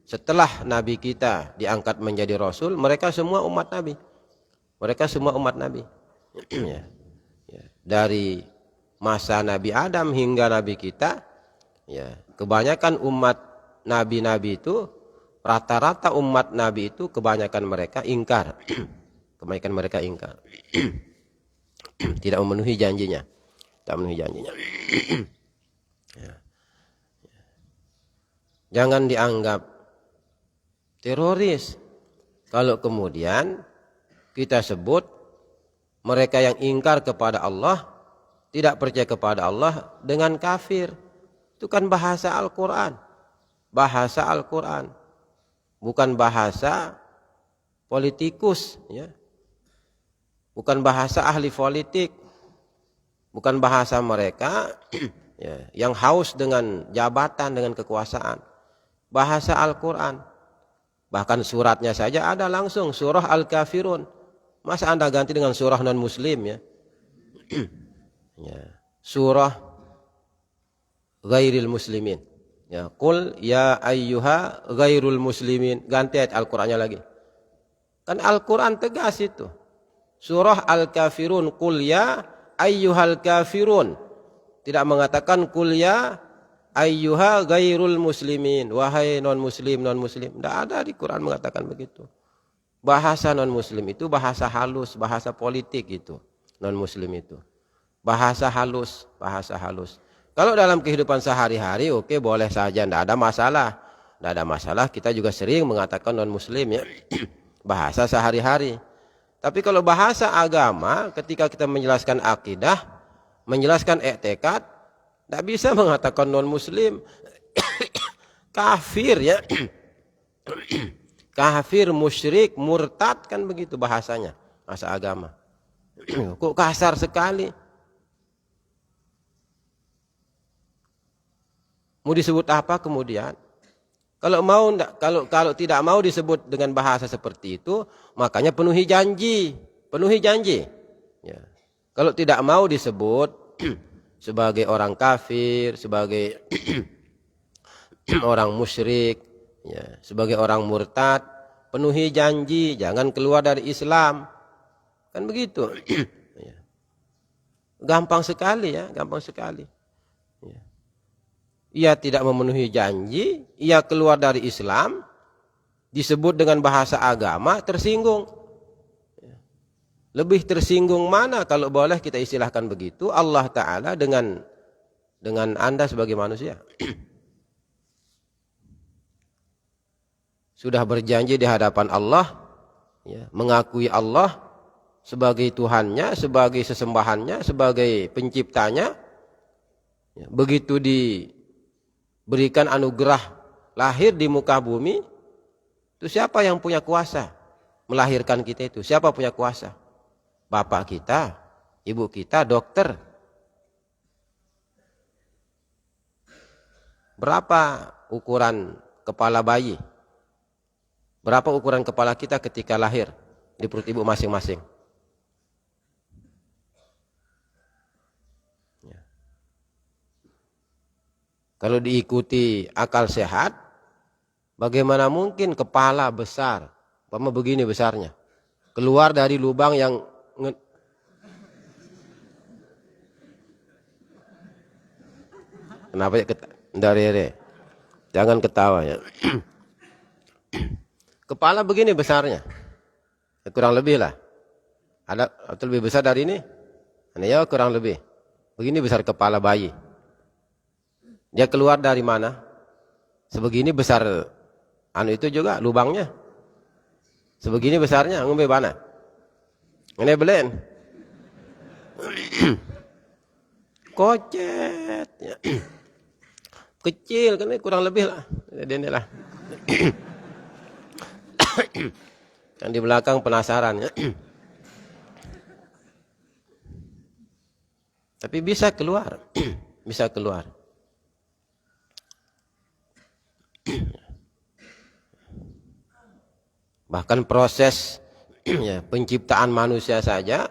setelah nabi kita diangkat menjadi rasul, mereka semua umat nabi. Ya. Ya. Dari masa Nabi Adam hingga nabi kita, ya, kebanyakan umat nabi-nabi itu, rata-rata umat nabi itu kebanyakan mereka ingkar. Kebanyakan mereka ingkar. Tidak memenuhi janjinya. Ya. Jangan dianggap teroris kalau kemudian kita sebut mereka yang ingkar kepada Allah, tidak percaya kepada Allah dengan kafir. Itu kan bahasa Al-Quran. Bahasa Al-Quran. Bukan bahasa politikus, ya. Bukan bahasa ahli politik, bukan bahasa mereka ya, yang haus dengan jabatan, dengan kekuasaan. Bahasa Al-Quran. Bahkan suratnya saja ada langsung, surah Al-Kafirun. Masa Anda ganti dengan surah non-muslim ya? Ya. Surah Ghairil Muslimin. Ya, Qul ya ayyuha ghairul muslimin. Ganti ayat Al-Qurannya lagi. Kan Al-Quran tegas itu. Surah Al-Kafirun, Qul ya ayyuhal kafirun. Tidak mengatakan Qul ya ayyuha ghairul muslimin. Wahai non-muslim. Tidak ada di Quran mengatakan begitu. Bahasa non-muslim itu bahasa halus, bahasa politik itu. Non-muslim itu. Bahasa halus. Kalau dalam kehidupan sehari-hari, oke, boleh saja, tidak ada masalah. Kita juga sering mengatakan non-muslim ya. Bahasa sehari-hari. Tapi kalau bahasa agama, ketika kita menjelaskan akidah, menjelaskan i'tikad, Tidak bisa mengatakan non-muslim. Kafir ya. Kafir, musyrik, murtad, kan begitu bahasanya. Bahasa agama. Kok kasar sekali. Mau disebut apa kemudian? Kalau tidak mau disebut dengan bahasa seperti itu, makanya penuhi janji. Penuhi janji. Ya. Kalau tidak mau disebut sebagai orang kafir, sebagai orang musyrik, ya, sebagai orang murtad, penuhi janji, jangan keluar dari Islam. Kan begitu. Ya. Gampang sekali ya, gampang sekali. Ya. Ia tidak memenuhi janji, ia keluar dari Islam, disebut dengan bahasa agama, tersinggung. Lebih tersinggung mana kalau boleh kita istilahkan begitu, Allah Ta'ala dengan Anda sebagai manusia. Sudah berjanji di hadapan Allah, ya, mengakui Allah sebagai Tuhannya, sebagai sesembahannya, sebagai penciptanya. Ya, begitu diberikan anugerah lahir di muka bumi, itu siapa yang punya kuasa melahirkan kita itu? Siapa punya kuasa? Bapak kita, ibu kita, dokter. Berapa ukuran kepala bayi? Berapa ukuran kepala kita ketika lahir di perut ibu masing-masing? Ya. Kalau diikuti akal sehat, bagaimana mungkin kepala besar, umpama begini besarnya, keluar dari lubang yang kenapa ya dari jangan ketawa ya. Kepala begini besarnya, kurang lebih lah. Ada atau lebih besar dari ini? Ya kurang lebih. Begini besar kepala bayi. Dia keluar dari mana? Sebegini besar itu juga lubangnya. Sebegini besarnya, ngombe mana? Ini belen. Kocet. Ya. Kecil kan, kurang lebih lah. Ini lah. Yang di belakang penasaran. Ya. Tapi bisa keluar. Bisa keluar. Bahkan proses ya, penciptaan manusia saja,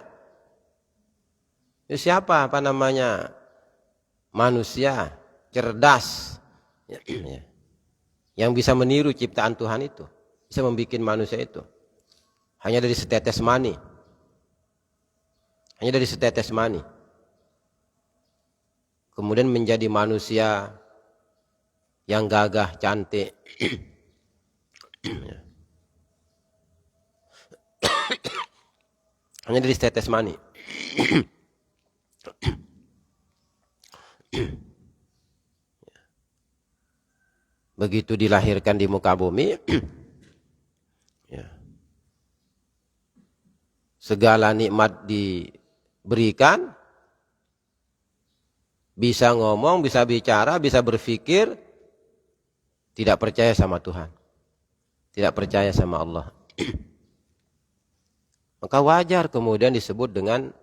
ya, siapa manusia cerdas ya, ya, yang bisa meniru ciptaan Tuhan itu, bisa membuat manusia itu hanya dari setetes mani, kemudian menjadi manusia yang gagah, cantik. Ya. Hanya dari setetes mani. Begitu dilahirkan di muka bumi, ya, segala nikmat diberikan, bisa ngomong, bisa bicara, bisa berpikir, tidak percaya sama Tuhan, tidak percaya sama Allah. Maka wajar kemudian disebut dengan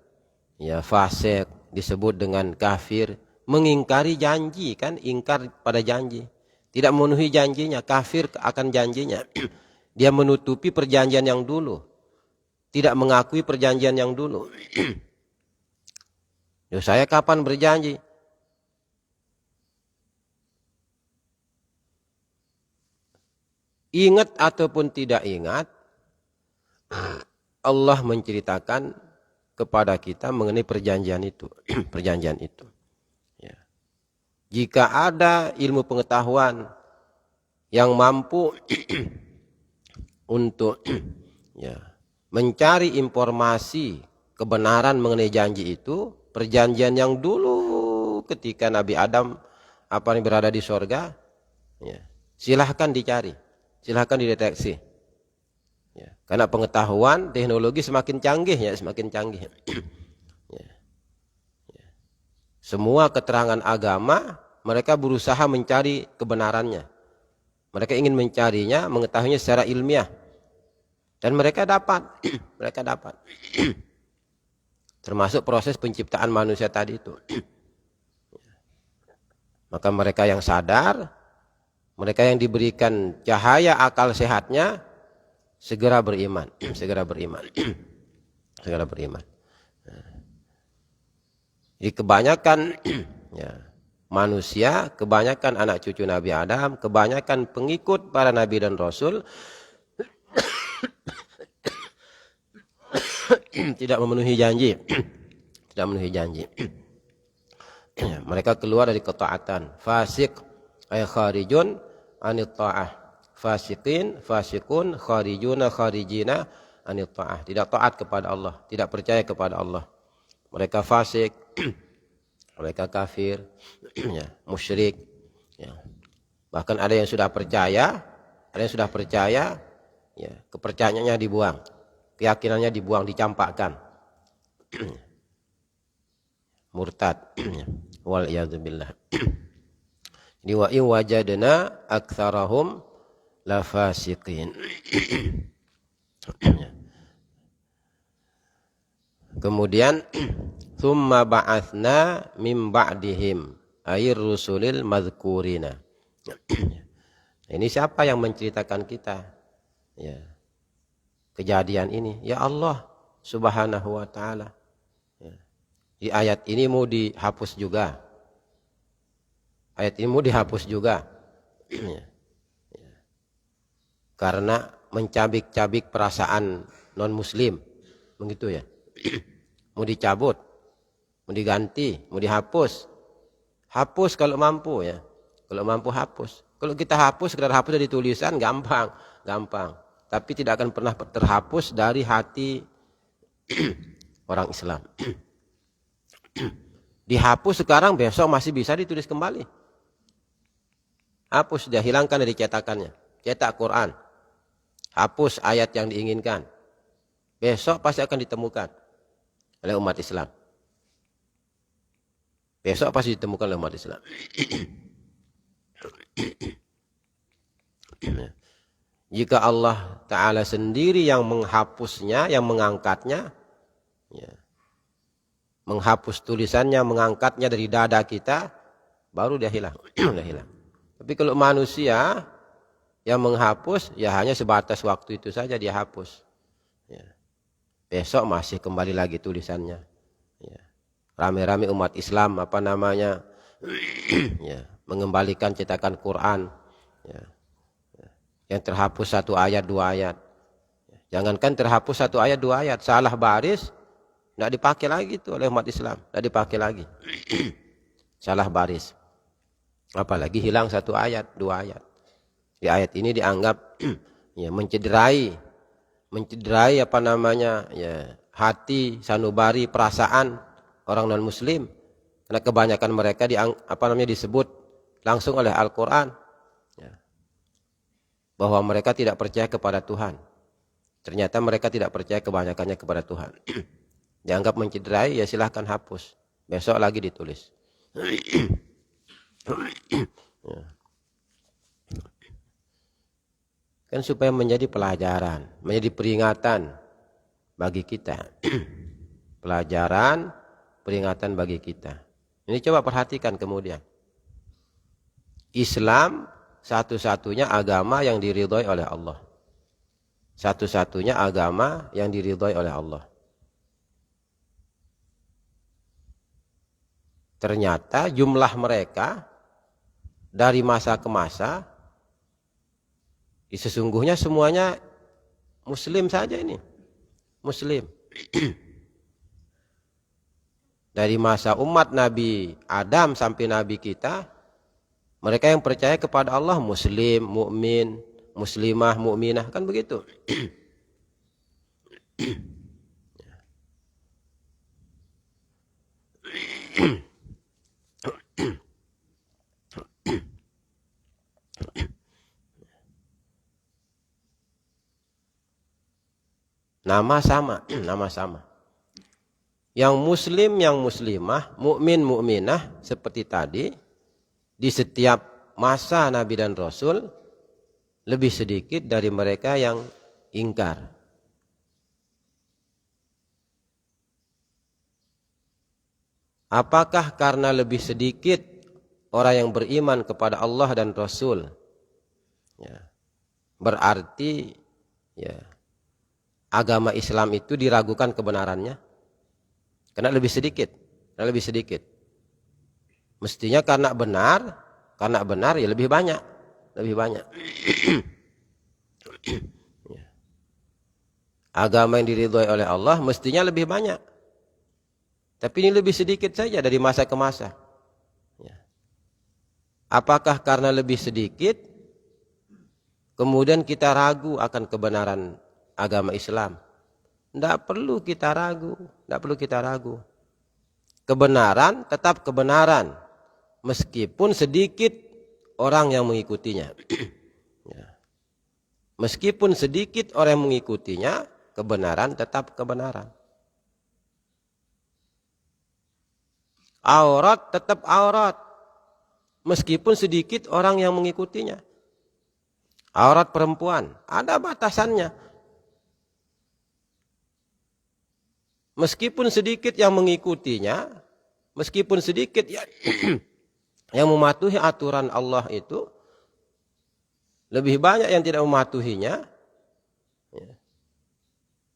ya fasik, disebut dengan kafir, mengingkari janji, kan ingkar pada janji. Tidak memenuhi janjinya, kafir akan janjinya. Dia menutupi perjanjian yang dulu, tidak mengakui perjanjian yang dulu. Yo, saya kapan berjanji? Ingat ataupun tidak ingat, Allah menceritakan kepada kita mengenai perjanjian itu. Perjanjian itu. Ya. Jika ada ilmu pengetahuan yang mampu untuk ya, mencari informasi kebenaran mengenai janji itu, perjanjian yang dulu ketika Nabi Adam berada di sorga, ya, silahkan dicari, silahkan dideteksi. Ya, karena pengetahuan teknologi semakin canggih ya, semakin canggih. Ya. Ya. Semua keterangan agama mereka berusaha mencari kebenarannya. Mereka ingin mencarinya, mengetahuinya secara ilmiah. Dan mereka dapat. Mereka dapat. Termasuk proses penciptaan manusia tadi itu. Maka mereka yang sadar, mereka yang diberikan cahaya akal sehatnya, segera beriman. Segera beriman. Segera beriman. Jadi kebanyakan ya, manusia, kebanyakan anak cucu Nabi Adam, kebanyakan pengikut para Nabi dan Rasul tidak memenuhi janji. Tidak memenuhi janji. Mereka keluar dari ketaatan. Fasik ay kharijun anit ta'ah. Fasikin, fasikun, kharijuna, kharijina anit ta'ah. Tidak taat kepada Allah, tidak percaya kepada Allah. Mereka fasik, mereka kafir, ya, musyrik. Ya. Bahkan ada yang sudah percaya, ya, kepercayaannya dibuang, keyakinannya dibuang, dicampakkan. Murtad. Wal iyadzubillah. Jadi wa in wajadna aktsarahum lafasiqin. Kemudian thumma ba'atsna mim ba'dihim ayir rusulil madhkurina. Ini siapa yang menceritakan kita? Ya. Kejadian ini, ya Allah Subhanahu wa taala. Ya. Di ayat ini mau dihapus juga. Ayat ini mau dihapus juga. Ya. Ya. Karena mencabik-cabik perasaan non-muslim. Begitu ya. Mau dicabut, mau diganti, mau dihapus. Hapus kalau mampu ya. Kalau mampu hapus. Kalau kita hapus, sekedar hapus dari tulisan gampang. Tapi tidak akan pernah terhapus dari hati orang Islam. Dihapus sekarang, besok masih bisa ditulis kembali. Hapus, dia hilangkan dari cetakannya. Cetak Quran. Hapus ayat yang diinginkan. Besok pasti akan ditemukan oleh umat Islam. Besok pasti ditemukan oleh umat Islam. Jika Allah Ta'ala sendiri yang menghapusnya, yang mengangkatnya, ya, menghapus tulisannya, mengangkatnya dari dada kita, baru dia hilang. Dia hilang. Tapi kalau manusia yang menghapus, ya hanya sebatas waktu itu saja dia hapus. Ya. Besok masih kembali lagi tulisannya. Ya. Rame-rame umat Islam ya, mengembalikan cetakan Quran. Ya. Yang terhapus 1 ayat 2 ayat. Jangankan terhapus 1 ayat 2 ayat, salah baris tidak dipakai lagi itu oleh umat Islam, tidak dipakai lagi. Salah baris. Apalagi hilang 1 ayat 2 ayat. Di ayat ini dianggap ya, mencederai ya, hati, sanubari, perasaan orang non muslim, karena kebanyakan mereka disebut langsung oleh Al-Quran ya, bahwa mereka tidak percaya kepada Tuhan. Ternyata mereka tidak percaya kebanyakannya kepada Tuhan. Dianggap mencederai, ya silahkan hapus, besok lagi ditulis. Ya. Kan supaya menjadi pelajaran, menjadi peringatan bagi kita. Pelajaran, peringatan bagi kita. Ini coba perhatikan kemudian. Islam satu-satunya agama yang diridhoi oleh Allah. Satu-satunya agama yang diridhoi oleh Allah. Ternyata jumlah mereka dari masa ke masa, sesungguhnya semuanya Muslim saja ini. Muslim. Dari masa umat Nabi Adam sampai Nabi kita, mereka yang percaya kepada Allah Muslim, mukmin, muslimah, mukminah, kan begitu. Nama sama. yang muslim, yang muslimah, mukmin, mukminah seperti tadi di setiap masa Nabi dan Rasul lebih sedikit dari mereka yang ingkar. Apakah karena lebih sedikit orang yang beriman kepada Allah dan Rasul, ya, berarti ya, agama Islam itu diragukan kebenarannya? Karena lebih sedikit, karena lebih sedikit. Mestinya karena benar ya lebih banyak, lebih banyak. Ya. Agama yang diridhoi oleh Allah mestinya lebih banyak. Tapi ini lebih sedikit saja dari masa ke masa. Ya. Apakah karena lebih sedikit, kemudian kita ragu akan kebenaran agama Islam? Tidak perlu kita ragu, tidak perlu kita ragu. Kebenaran tetap kebenaran, meskipun sedikit orang yang mengikutinya. Ya. Meskipun sedikit orang yang mengikutinya, kebenaran tetap kebenaran. Aurat tetap aurat, meskipun sedikit orang yang mengikutinya. Aurat perempuan ada batasannya, meskipun sedikit yang mengikutinya, meskipun sedikit yang mematuhi aturan Allah itu, lebih banyak yang tidak mematuhinya.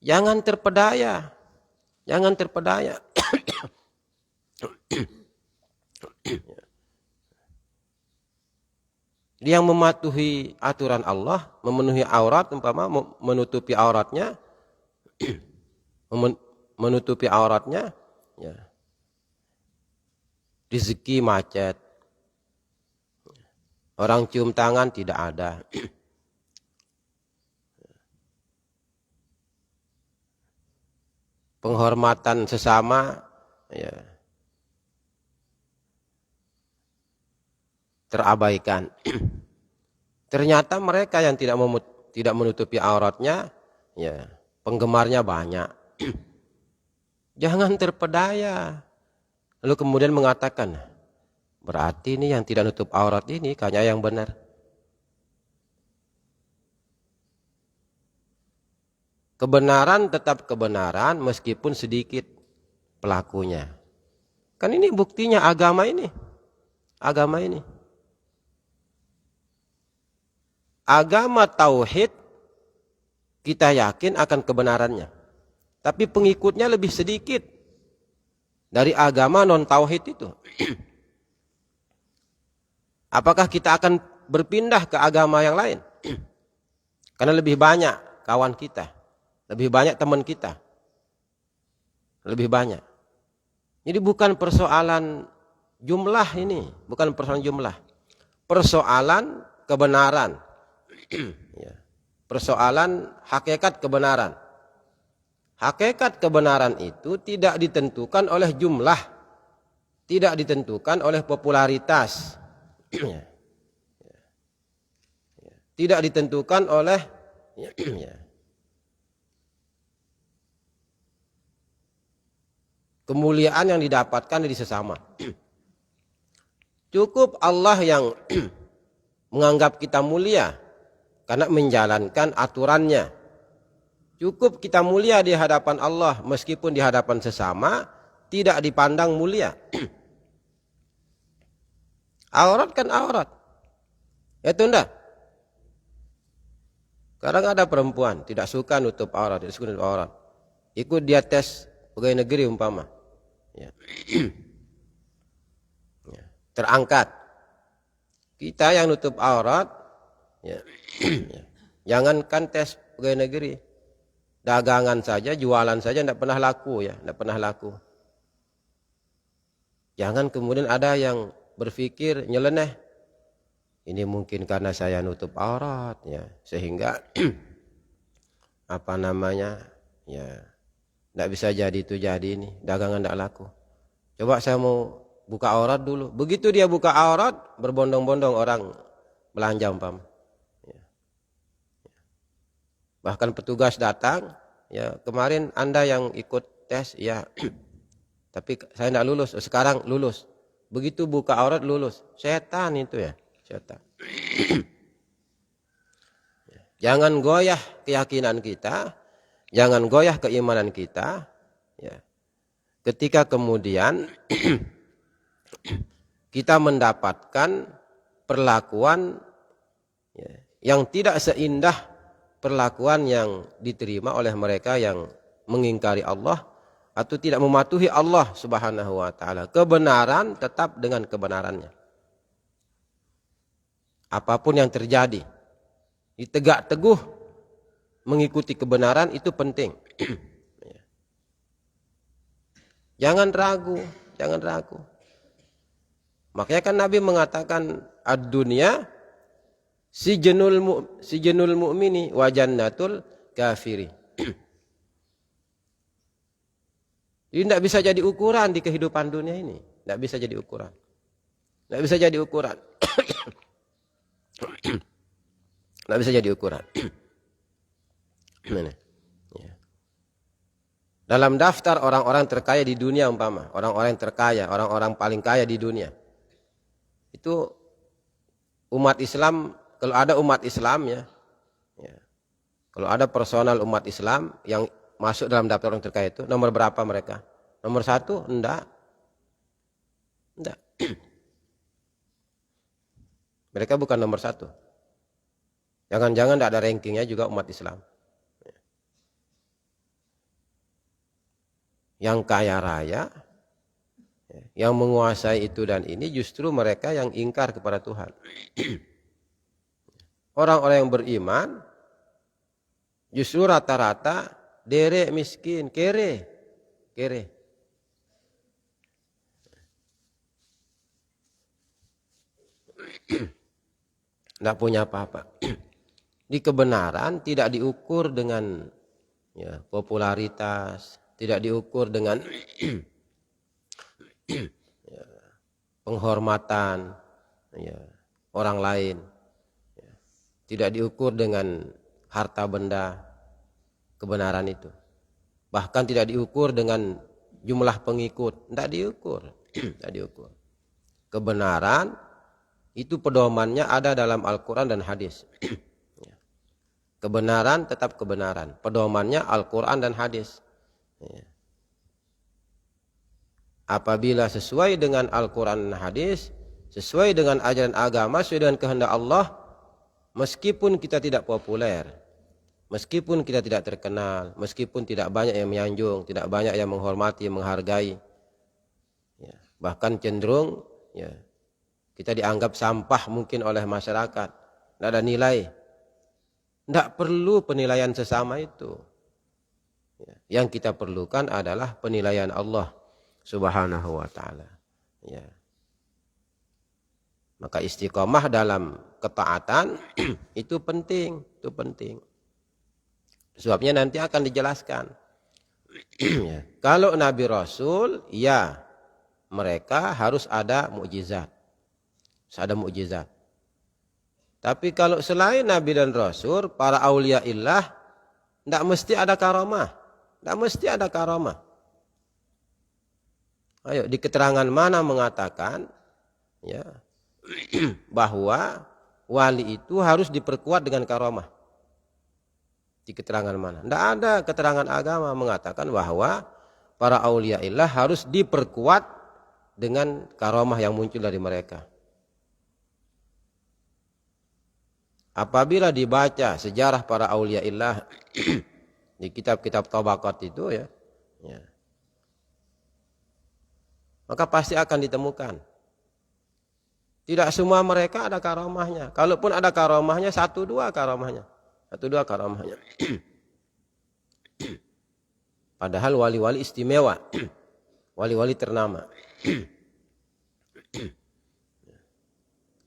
Jangan terpedaya, jangan terpedaya. Dia yang mematuhi aturan Allah, memenuhi aurat, umpama menutupi auratnya, menutupi auratnya, ya. Rezeki macet, orang cium tangan tidak ada, penghormatan sesama, ya, terabaikan. Ternyata mereka yang tidak menutupi auratnya, ya, penggemarnya banyak. Jangan terpedaya. Lalu kemudian mengatakan, berarti ini yang tidak nutup aurat ini kayaknya yang benar. Kebenaran tetap kebenaran meskipun sedikit pelakunya. Kan ini buktinya agama ini. Agama ini. Agama tauhid kita yakin akan kebenarannya. Tapi pengikutnya lebih sedikit dari agama non tauhid itu. Apakah kita akan berpindah ke agama yang lain? Karena lebih banyak kawan kita, lebih banyak teman kita, lebih banyak. Jadi bukan persoalan jumlah ini, bukan persoalan jumlah. Persoalan kebenaran. Ya. Persoalan hakikat kebenaran. Hakikat kebenaran itu tidak ditentukan oleh jumlah, tidak ditentukan oleh popularitas, ya. Tidak ditentukan oleh ya, kemuliaan yang didapatkan dari sesama. Cukup Allah yang menganggap kita mulia karena menjalankan aturannya. Cukup kita mulia di hadapan Allah meskipun di hadapan sesama tidak dipandang mulia. Aurat kan aurat. Ya tunda. Kadang ada perempuan tidak suka nutup aurat, tidak suka nutup aurat. Ikut dia tes pegawai negeri umpama. Ya. Ya. Terangkat. Kita yang nutup aurat, ya. Ya. Jangankan tes pegawai negeri, dagangan saja, jualan saja tidak pernah laku, ya, tidak pernah laku. Jangan kemudian ada yang berpikir nyeleneh, ini mungkin karena saya nutup aurat, ya, sehingga apa namanya, ya, tidak bisa jadi itu jadi ini, dagangan tidak laku. Coba saya mau buka aurat dulu. Begitu dia buka aurat, berbondong-bondong orang belanja umpama. Ya. Bahkan petugas datang, ya, kemarin Anda yang ikut tes, ya, Tapi saya tidak lulus, sekarang lulus. Begitu buka aurat lulus. Setan itu ya, setan. Jangan goyah keyakinan kita, jangan goyah keimanan kita. Ya. Ketika kemudian kita mendapatkan perlakuan ya, yang tidak seindah perlakuan yang diterima oleh mereka yang mengingkari Allah atau tidak mematuhi Allah Subhanahu wa taala. Kebenaran tetap dengan kebenarannya. Apapun yang terjadi, ditegak teguh mengikuti kebenaran itu penting. Jangan ragu, jangan ragu. Makanya kan Nabi mengatakan ad-dunya sijnul mu'mini wa jannatul kafiri. Ini tidak bisa jadi ukuran di kehidupan dunia ini. Tidak bisa jadi ukuran. Tidak bisa jadi ukuran. Tidak bisa jadi ukuran. Ya. Dalam daftar orang-orang terkaya di dunia umpama, orang-orang yang terkaya, orang-orang paling kaya di dunia. Itu umat Islam, kalau ada umat Islam ya. Kalau ada personal umat Islam yang masuk dalam daftar orang terkaya itu, nomor berapa mereka? Nomor 1? Enggak. Enggak. Mereka bukan nomor 1. Jangan-jangan tidak ada rankingnya juga umat Islam. Yang kaya raya, yang menguasai itu dan ini justru mereka yang ingkar kepada Tuhan. Orang-orang yang beriman, justru rata-rata derek miskin, kere. Tidak punya apa-apa. Di kebenaran tidak diukur dengan ya, popularitas, tidak diukur dengan ya, penghormatan ya, orang lain, ya, tidak diukur dengan harta benda. Kebenaran itu bahkan tidak diukur dengan jumlah pengikut, tidak diukur. Tidak diukur. Kebenaran itu pedomannya ada dalam Al-Quran dan hadis. Kebenaran tetap kebenaran, pedomannya Al-Quran dan hadis. Apabila sesuai dengan Al-Quran dan hadis, sesuai dengan ajaran agama, sesuai dengan kehendak Allah, meskipun kita tidak populer, meskipun kita tidak terkenal, meskipun tidak banyak yang menyanjung, tidak banyak yang menghormati, menghargai, ya, bahkan cenderung ya, kita dianggap sampah mungkin oleh masyarakat, tidak ada nilai. Tidak perlu penilaian sesama itu. Ya, yang kita perlukan adalah penilaian Allah Subhanahu wa ta'ala. Ya. Maka istiqomah dalam ketaatan itu penting, itu penting. Sebabnya nanti akan dijelaskan. Ya. Kalau Nabi Rasul, ya mereka harus ada mukjizat. Harus ada mukjizat. Tapi kalau selain Nabi dan Rasul, para aulia illah, tidak mesti ada karamah. Tidak mesti ada karamah. Ayo, di keterangan mana mengatakan ya, bahwa wali itu harus diperkuat dengan karamah? Di keterangan mana? Tidak ada keterangan agama mengatakan bahwa para aulia illah harus diperkuat dengan karamah yang muncul dari mereka. Apabila dibaca sejarah para aulia illah di kitab-kitab tabaqat itu ya, maka pasti akan ditemukan. Tidak semua mereka ada karamahnya. Kalaupun ada karamahnya, 1-2 karamahnya. 1-2 karamahnya. Padahal wali-wali istimewa. Wali-wali ternama.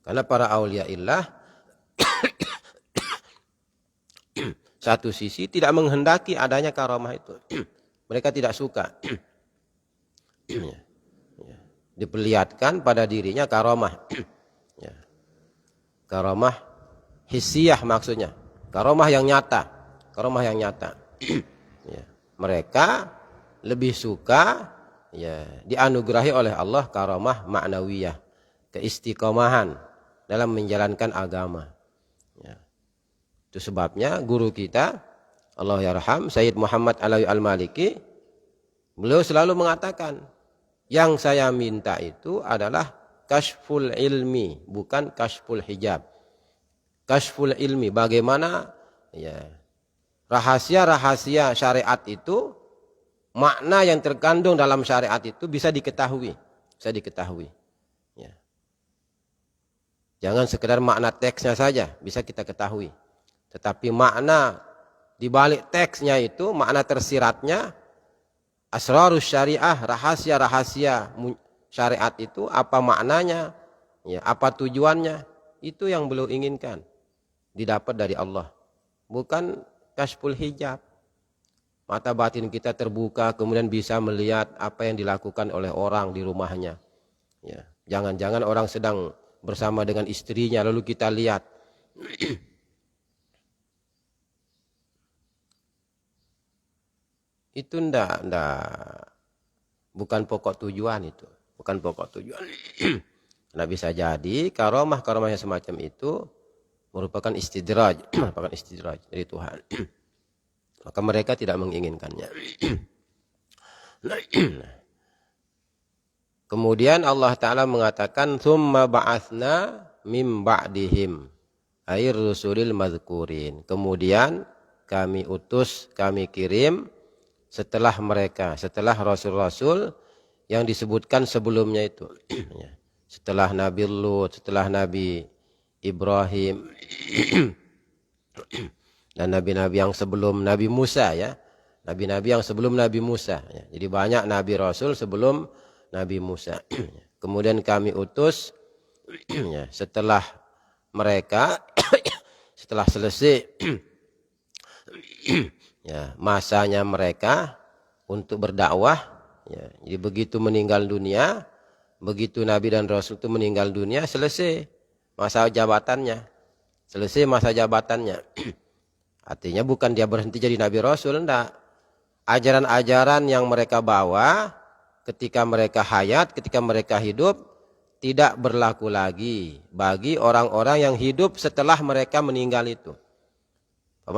Karena para aulia illah satu sisi tidak menghendaki adanya karamah itu. Mereka tidak suka. Diperlihatkan pada dirinya karamah. Karamah hissiyah maksudnya. Karamah yang nyata. Karamah yang nyata. Ya. Mereka lebih suka dianugerahi oleh Allah karamah ma'nawiyah, keistiqomahan dalam menjalankan agama. Ya. Itu sebabnya guru kita, Allah yarham, Sayyid Muhammad Alawi Al-Maliki, beliau selalu mengatakan, yang saya minta itu adalah kashful ilmi, bukan kashful hijab. Kashful ilmi, bagaimana rahasia-rahasia syariat itu, makna yang terkandung dalam syariat itu bisa diketahui. Ya. Jangan sekedar makna teksnya saja bisa kita ketahui. Tetapi makna di balik teksnya itu, makna tersiratnya, asrarus syariah, rahasia-rahasia syariat itu, apa maknanya, apa tujuannya, itu yang beliau inginkan didapat dari Allah. Bukan kashful hijab. Mata batin kita terbuka, kemudian bisa melihat apa yang dilakukan oleh orang di rumahnya. Ya. Jangan-jangan orang sedang bersama dengan istrinya, lalu kita lihat. Itu bukan pokok tujuan itu. Bukan pokok tujuan. Nah, bisa jadi karomah-karomah yang semacam itu merupakan istidraj dari Tuhan. Maka mereka tidak menginginkannya. Kemudian Allah Ta'ala mengatakan, Thumma ba'athna mim ba'dihim air rusulil madhkurin. Kemudian kami utus, kami kirim setelah mereka, setelah rasul-rasul yang disebutkan sebelumnya itu. Setelah Nabi Lut, setelah Nabi Ibrahim, dan nabi-nabi yang sebelum Nabi Musa, ya. Nabi-nabi yang sebelum Nabi Musa. Ya. Jadi banyak Nabi Rasul sebelum Nabi Musa. Kemudian kami utus setelah mereka, setelah selesai masanya mereka untuk berdakwah. Ya. Jadi begitu meninggal dunia, begitu Nabi dan Rasul itu meninggal dunia, selesai masa jabatannya. Artinya bukan dia berhenti jadi Nabi Rasul, enggak. Ajaran-ajaran yang mereka bawa ketika mereka hayat, ketika mereka hidup, tidak berlaku lagi bagi orang-orang yang hidup setelah mereka meninggal itu.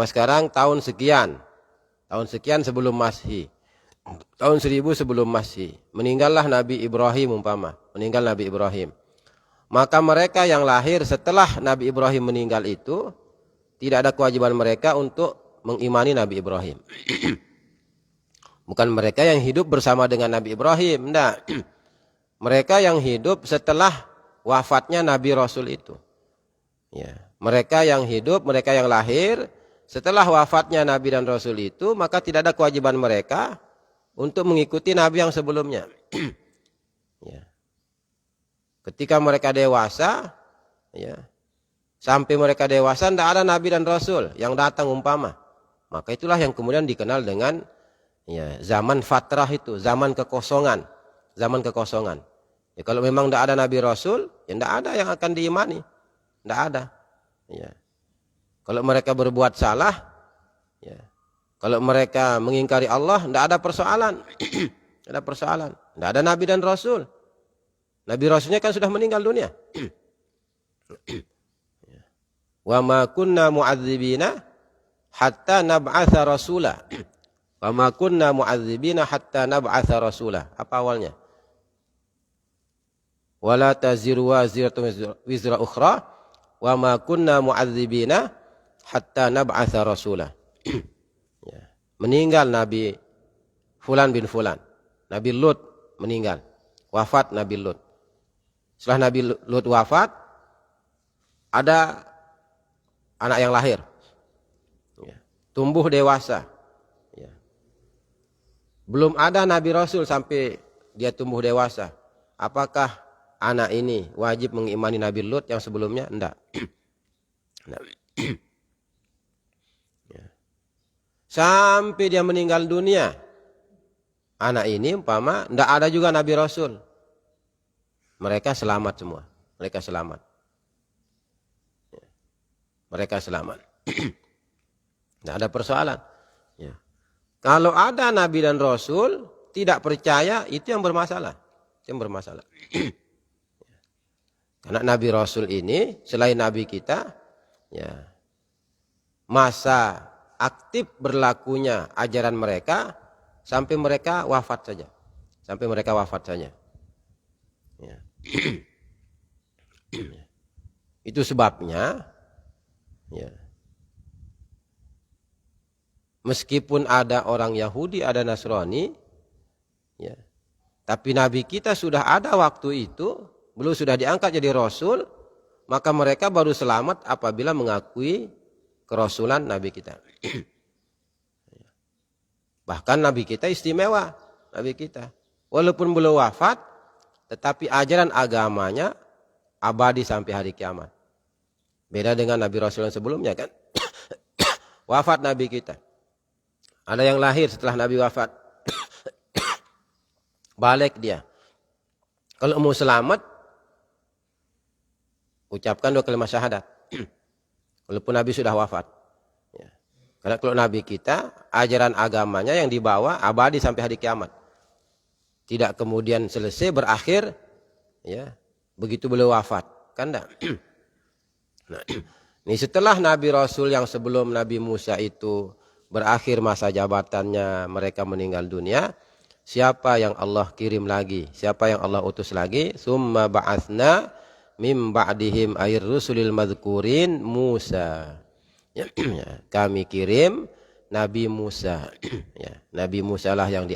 Sekarang tahun sekian sebelum Masehi, tahun 1000 sebelum Masehi, meninggallah Nabi Ibrahim meninggal Nabi Ibrahim. Maka mereka yang lahir setelah Nabi Ibrahim meninggal itu, tidak ada kewajiban mereka untuk mengimani Nabi Ibrahim. Bukan mereka yang hidup bersama dengan Nabi Ibrahim, enggak. Mereka yang hidup setelah wafatnya Nabi Rasul itu. Ya. Mereka yang hidup, mereka yang lahir setelah wafatnya Nabi dan Rasul itu, maka tidak ada kewajiban mereka untuk mengikuti Nabi yang sebelumnya. Ya. Ketika mereka dewasa, sampai mereka dewasa, tidak ada Nabi dan Rasul yang datang umpama. Maka itulah yang kemudian dikenal dengan zaman fatrah itu, zaman kekosongan. Ya, kalau memang tidak ada Nabi Rasul, ya tidak ada yang akan diimani. Tidak ada. Ya. Kalau mereka berbuat salah, kalau mereka mengingkari Allah, tidak ada persoalan. Tidak ada Nabi dan Rasul. Nabi Rasulnya kan sudah meninggal dunia. Wa ma kunna mu'adzibina hatta nab'atha rasula. Wa ma kunna mu'adzibina hatta nab'atha rasula. Apa awalnya? Wala taziru waziratun wizra ukhra wa ma kunna mu'adzibina hatta nab'atha rasula. Meninggal Nabi Fulan bin Fulan. Nabi Lut meninggal. Wafat Nabi Lut. Setelah Nabi Lut wafat, ada anak yang lahir. Tumbuh dewasa. Belum ada Nabi Rasul sampai dia tumbuh dewasa. Apakah anak ini wajib mengimani Nabi Lut yang sebelumnya? Enggak. Sampai dia meninggal dunia, anak ini umpama enggak ada juga Nabi Rasul. Mereka selamat semua. Mereka selamat. Tidak ada persoalan. Kalau ada Nabi dan Rasul, tidak percaya, itu yang bermasalah. Itu yang bermasalah. Karena Nabi Rasul ini selain Nabi kita, ya, masa aktif berlakunya ajaran mereka sampai mereka wafat saja. Sampai mereka wafat saja. Ya. Itu sebabnya, ya, meskipun ada orang Yahudi, ada Nasrani, ya, tapi Nabi kita sudah ada waktu itu, beliau sudah diangkat jadi Rasul, maka mereka baru selamat apabila mengakui kerasulan Nabi kita. Bahkan Nabi kita istimewa, Nabi kita. Walaupun beliau wafat, tetapi ajaran agamanya abadi sampai hari kiamat. Beda dengan Nabi Rasul yang sebelumnya kan. Wafat Nabi kita. Ada yang lahir setelah Nabi wafat. Balik dia. Kalau mau selamat, ucapkan 2 kalimat syahadat. Walaupun Nabi sudah wafat. Ya. Karena kalau Nabi kita, ajaran agamanya yang dibawa abadi sampai hari kiamat. Tidak kemudian selesai, berakhir, ya, begitu beliau wafat. Kan enggak? Nah, ini setelah Nabi Rasul yang sebelum Nabi Musa itu berakhir masa jabatannya, mereka meninggal dunia, siapa yang Allah kirim lagi? Siapa yang Allah utus lagi? Summa ba'atsna mim ba'dihim ayir rusulil madhkurin Musa. Ya, kami kirim Nabi Musa. Ya, Nabi Musa lah yang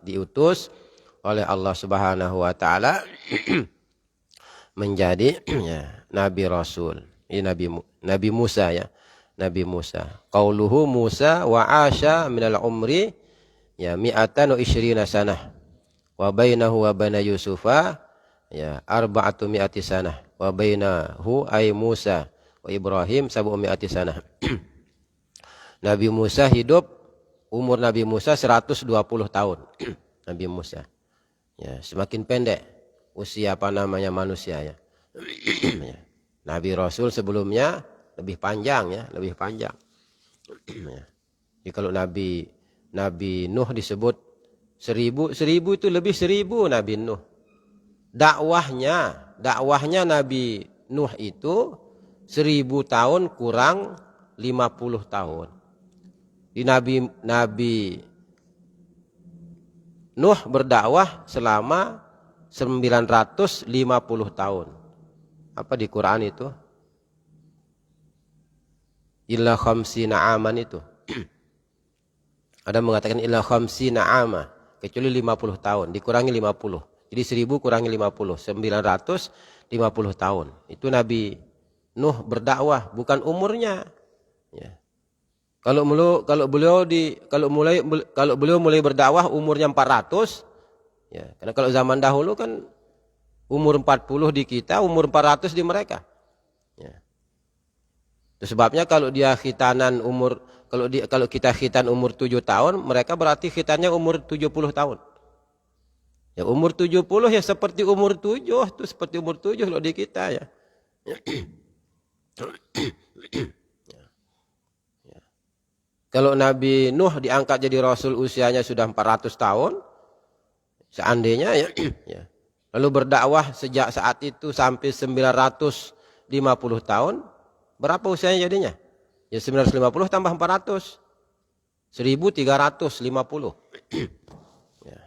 diutus oleh Allah Subhanahu wa taala menjadi, ya, Nabi Rasul. Ini Nabi Musa, ya. Nabi Musa. Qauluhu Musa wa asha minal umri, ya, 120 sanah. Wa bainahu wa baina Yusufa, ya, 400 sanah. Wa bainahu ay Musa wa Ibrahim 700 sanah. Nabi Musa hidup, umur Nabi Musa 120 tahun. Nabi Musa. Ya, semakin pendek usia manusia, ya. Ya. Nabi Rasul sebelumnya lebih panjang, ya, lebih panjang. Ya. Jadi kalau Nabi Nuh disebut 1000 itu lebih 1000 Nabi Nuh. Dakwahnya Nabi Nuh itu 1000 tahun kurang 50 tahun. Di Nabi Nuh berdakwah selama 950 tahun. Apa di Quran itu? Illa khamsina aman itu. Ada mengatakan illa khamsina ama, kecuali 50 tahun, dikurangi 50. Jadi 1000 kurangi 50, 950 tahun. Itu Nabi Nuh berdakwah, bukan umurnya. Ya. Kalau beliau mulai berdakwah umurnya 400, ya, karena kalau zaman dahulu kan umur 40 di kita, umur 400 di mereka. Ya. Itu sebabnya kalau dia khitanan kalau kita khitan umur 7 tahun, mereka berarti khitannya umur 70 tahun. Ya, umur 70 ya seperti umur 7, itu seperti umur 7 kalau di kita, ya. Kalau Nabi Nuh diangkat jadi Rasul usianya sudah 400 tahun, seandainya, ya, ya. Lalu berdakwah sejak saat itu sampai 950 tahun, berapa usianya jadinya? Ya 950 tambah 400, 1350. Ya.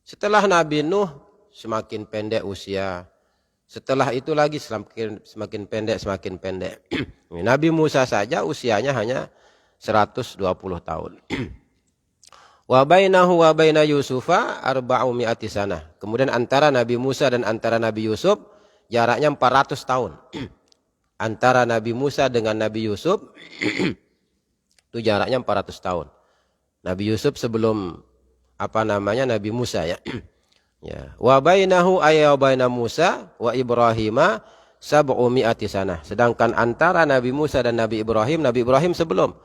Setelah Nabi Nuh semakin pendek usia. Setelah itu lagi semakin pendek. Nabi Musa saja usianya hanya 120 tahun. Wa bainahu wa baina Yusufa 400 sanah. Kemudian antara Nabi Musa dan antara Nabi Yusuf jaraknya 400 tahun. Antara Nabi Musa dengan Nabi Yusuf itu jaraknya 400 tahun. Nabi Yusuf sebelum Nabi Musa, ya. Ya. Wa bainahu wa baina Musa wa Ibrahima 700 sanah. Sedangkan antara Nabi Musa dan Nabi Ibrahim sebelum.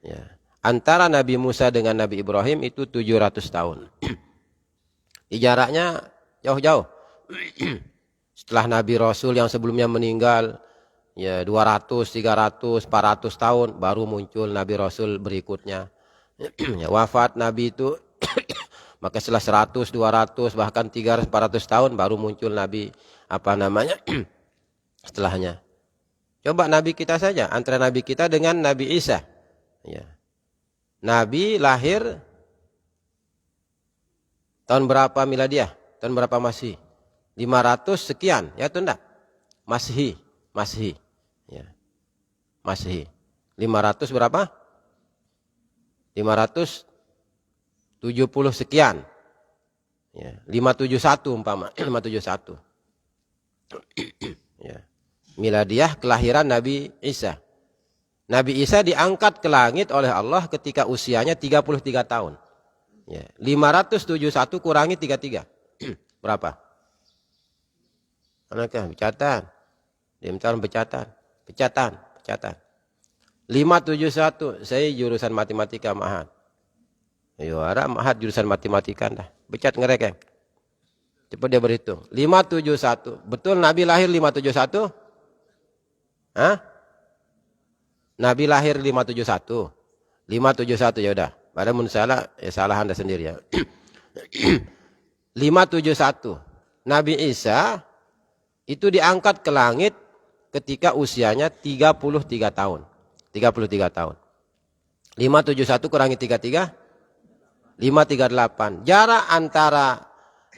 Ya. Antara Nabi Musa dengan Nabi Ibrahim itu 700 tahun. Jaraknya jauh-jauh. Setelah Nabi Rasul yang sebelumnya meninggal, ya 200, 300, 400 tahun, baru muncul Nabi Rasul berikutnya. Ya, wafat Nabi itu Maka setelah 100, 200, bahkan 300, 400 tahun baru muncul Nabi setelahnya. Coba Nabi kita saja, antara Nabi kita dengan Nabi Isa. Ya. Nabi lahir tahun berapa miladiah? Tahun berapa Masehi? 500 sekian, ya atau enggak? Masehi. Ya. Masehi. 500 berapa? 570 sekian. Ya, 571 umpama, 571. Ya. Miladiah kelahiran Nabi Isa. Nabi Isa diangkat ke langit oleh Allah ketika usianya 33 tahun. Ya, 571 kurangi 33. Berapa? Manakah? Pecatan. Diminta pecatan. 571. Saya jurusan matematika Ma'had. Ayo, ada Ma'had jurusan matematika dah. Becat ngerekeng. Cepat dia berhitung. 571. Betul Nabi lahir 571? Hah? Nabi lahir 571. 571 ya udah. Pada mun salah, ya salah Anda sendiri ya. 571. Nabi Isa itu diangkat ke langit ketika usianya 33 tahun. 33 tahun. 571 kurangi 33, 538. Jarak antara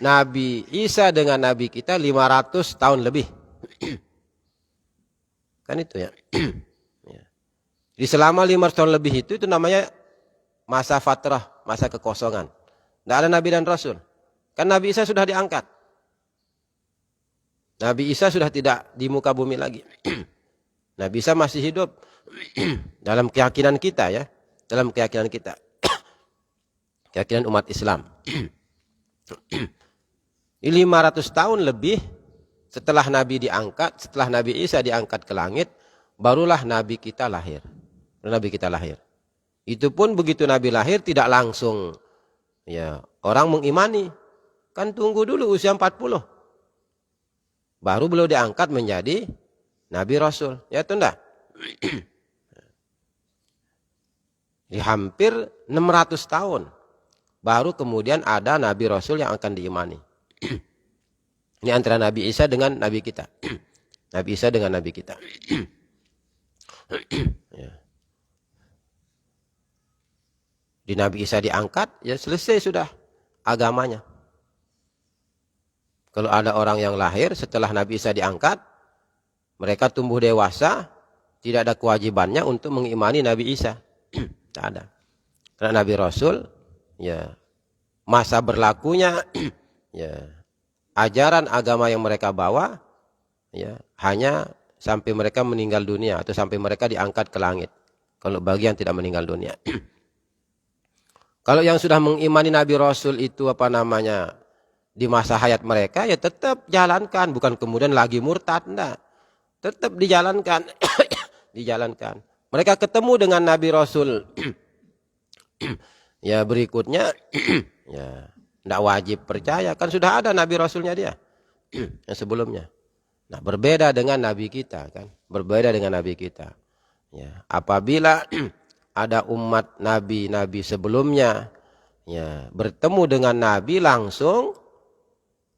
Nabi Isa dengan Nabi kita 500 tahun lebih. Kan itu ya. Di selama 500 tahun lebih itu namanya masa fatrah, masa kekosongan. Tidak ada Nabi dan Rasul. Kan Nabi Isa sudah diangkat. Nabi Isa sudah tidak di muka bumi lagi. Nabi Isa masih hidup. Dalam keyakinan kita ya. Dalam keyakinan kita. Keyakinan umat Islam. 500 tahun lebih setelah Nabi diangkat, setelah Nabi Isa diangkat ke langit, barulah Nabi kita lahir. Nabi kita lahir. Itu pun begitu Nabi lahir tidak langsung ya orang mengimani. Kan tunggu dulu usia 40. Baru beliau diangkat menjadi Nabi Rasul. Ya itu enggak? Di hampir 600 tahun. Baru kemudian ada Nabi Rasul yang akan diimani. Ini antara Nabi Isa dengan Nabi kita. Nabi Isa dengan Nabi kita. Ya. Di Nabi Isa diangkat, ya selesai sudah agamanya. Kalau ada orang yang lahir setelah Nabi Isa diangkat, mereka tumbuh dewasa, tidak ada kewajibannya untuk mengimani Nabi Isa. Tidak ada. Karena Nabi Rasul, ya masa berlakunya, ya ajaran agama yang mereka bawa, ya hanya sampai mereka meninggal dunia atau sampai mereka diangkat ke langit. Kalau bagian tidak meninggal dunia. Kalau yang sudah mengimani Nabi Rasul itu di masa hayat mereka, ya tetap jalankan. Bukan kemudian lagi murtad, enggak. Tetap dijalankan. Dijalankan. Mereka ketemu dengan Nabi Rasul. Ya berikutnya, ya enggak wajib percaya. Kan sudah ada Nabi Rasulnya dia. Yang sebelumnya. Nah berbeda dengan Nabi kita kan. Berbeda dengan Nabi kita. Ya, apabila ada umat nabi-nabi sebelumnya ya bertemu dengan nabi langsung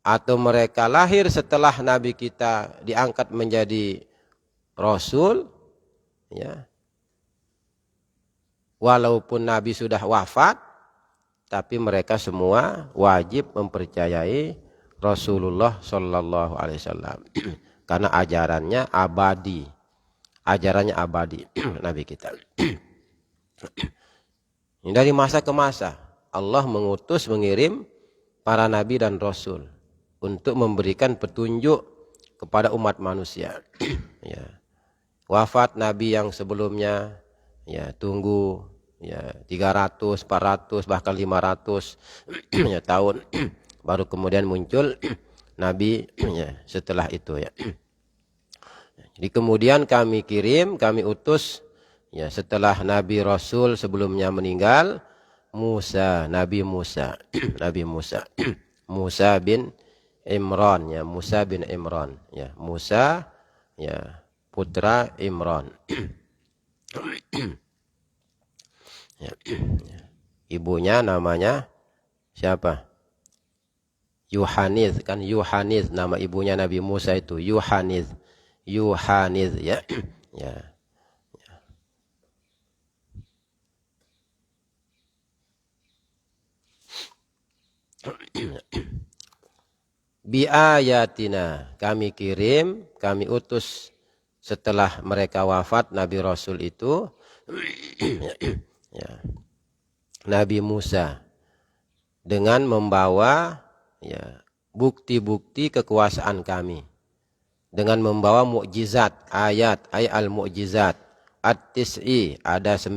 atau mereka lahir setelah nabi kita diangkat menjadi rasul ya walaupun nabi sudah wafat tapi mereka semua wajib mempercayai Rasulullah sallallahu alaihi wasallam karena ajarannya abadi nabi kita. Dari masa ke masa Allah mengirim para nabi dan rasul untuk memberikan petunjuk kepada umat manusia. Ya. Wafat nabi yang sebelumnya ya tunggu ya 300, 400 bahkan 500 ya tahun baru kemudian muncul nabi ya setelah itu ya. Jadi kemudian kami utus ya setelah Nabi Rasul sebelumnya meninggal Nabi Musa Musa bin Imran ya Musa ya putra Imran ya. Ibunya namanya Siapa? Yuhaniz, kan Yuhaniz nama ibunya Nabi Musa itu, Yuhaniz. Yuhaniz ya. Ya. Bi ayatina, kami kirim, kami utus setelah mereka wafat Nabi Rasul itu ya, Nabi Musa dengan membawa ya, bukti-bukti kekuasaan kami, dengan membawa mukjizat, ayat, al-mukjizat, at-tis'i, ada 9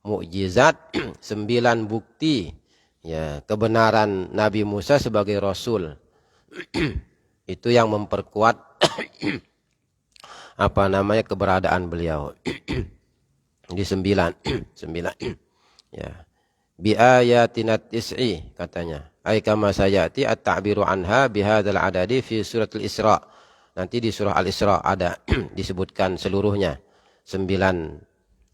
mukjizat, 9 bukti ya, kebenaran Nabi Musa sebagai Rasul. Itu yang memperkuat apa namanya keberadaan beliau. Di 9 ya. Bi ayatina tis'i katanya. Ai kama sayati at-ta'biru anha bihadzal adadi fi suratul Isra. Nanti di surah Al-Isra ada disebutkan seluruhnya 9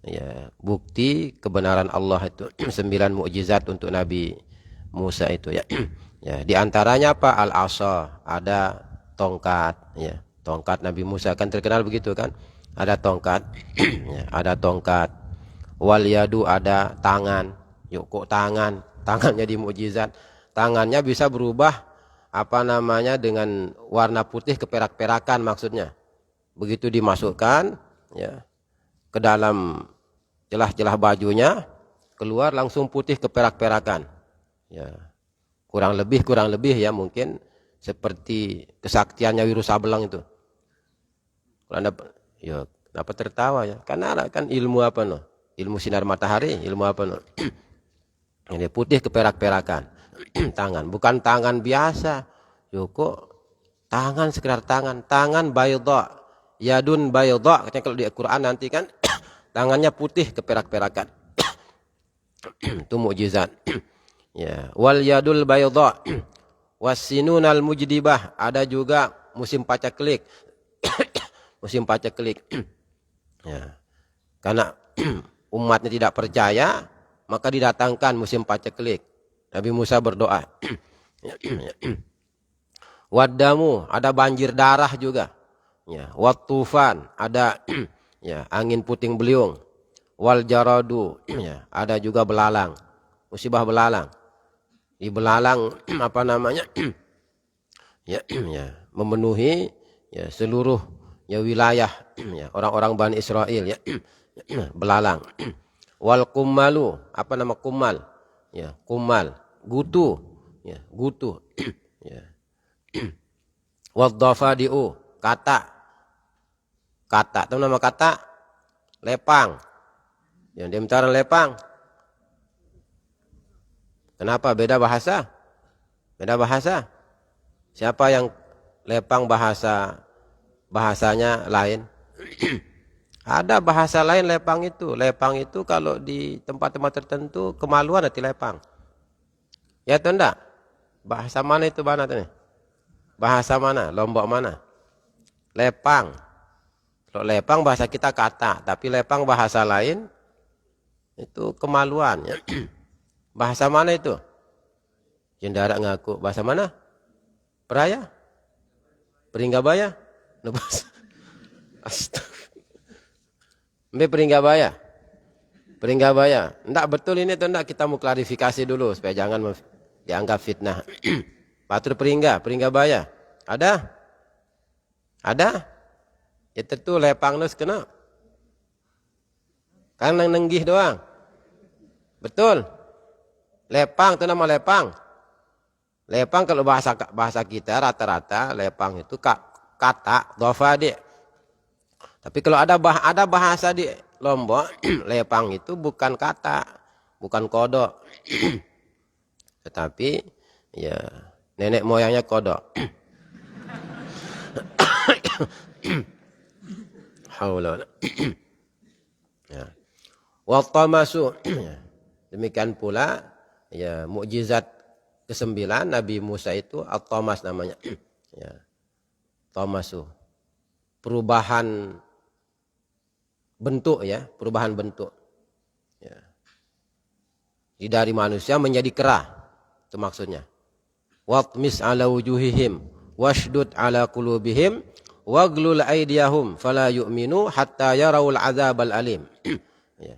ya, bukti kebenaran Allah itu, 9 mukjizat untuk Nabi Musa itu ya. Ya, di antaranya apa? Al-asa, ada tongkat ya. Tongkat Nabi Musa kan terkenal begitu kan? Ada tongkat. Ya, ada tongkat. Wal yadu, ada tangan. Yuk kok tangan? Tangannya di mukjizat. Tangannya bisa berubah apa namanya dengan warna putih ke perak-perakan maksudnya. Begitu dimasukkan ya ke dalam celah-celah bajunya, keluar langsung putih ke perak-perakan. Ya. Kurang lebih ya mungkin seperti kesaktiannya Wiru Sableng itu. Kalau ya kenapa tertawa ya? Karena kan ilmu apa no? Ilmu sinar matahari, ilmu apa no? Ini putih ke perak-perakan. Tangan, bukan tangan biasa. Yoko tangan sekedar tangan, tangan bayda, yadun bayda. Katanya kalau di Al-Qur'an nanti kan tangannya putih ke perak-perakan. Itu mukjizat. Ya, wal yadul bayda wasinunal mujdibah, ada juga musim pacaklik. Musim pacaklik. Ya. Karena umatnya tidak percaya, maka didatangkan musim pacaklik. Nabi Musa berdoa. Wadamu, ada banjir darah juga. Ya, watufan, ada ya, angin puting beliung. Wal jaradu, ya, ada juga belalang. Musibah belalang. Di belalang apa namanya? Ya, ya, memenuhi ya seluruh ya wilayah ya orang-orang Bani Israel ya. Belalang. Wal kummalu, apa nama kummal? Ya, kummal, gutu. Ya, gutu. Ya. Wadhafadiu, kata. Kata, tahu nama kata? Lepang. Yang diantara lepang. Kenapa beda bahasa? Beda bahasa. Siapa yang lepang bahasanya lain? Ada bahasa lain lepang itu. Lepang itu kalau di tempat-tempat tertentu kemaluan nanti lepang. Ya atau enggak? Bahasa mana itu mana tuh? Bahasa mana? Lombok mana? Lepang. Kalau lepang bahasa kita kata, tapi lepang bahasa lain itu kemaluan. Ya. Bahasa mana itu? Jendara ngaku. Bahasa mana? Peraya? Peringgabaya? Astaga. Peringgabaya? Peringgabaya. Enggak betul ini atau enggak? Kita mau klarifikasi dulu supaya jangan dianggap fitnah. Patur Peringgabaya. Ada? Ada? Ya tentu lepang nus kena. Kan nenggih doang. Betul? Lepang itu nama lepang. Lepang kalau bahasa kita rata-rata lepang itu kata dhafadi. Tapi kalau ada bahasa di Lombok, lepang itu bukan kata, bukan kodok. Tetapi ya nenek moyangnya kodok. Haula. Ya. Wa tamasu. Demikian pula ya mukjizat ke-9 Nabi Musa itu at-tamas namanya. Ya. Tamasu. Perubahan bentuk ya, perubahan bentuk. Ya. Dari manusia menjadi kera. Itu maksudnya. Watmis ala wujuhihim washdud ala qulubihim waglul aydiyahum fala yu'minu hatta yarawul azabal alim. Ya.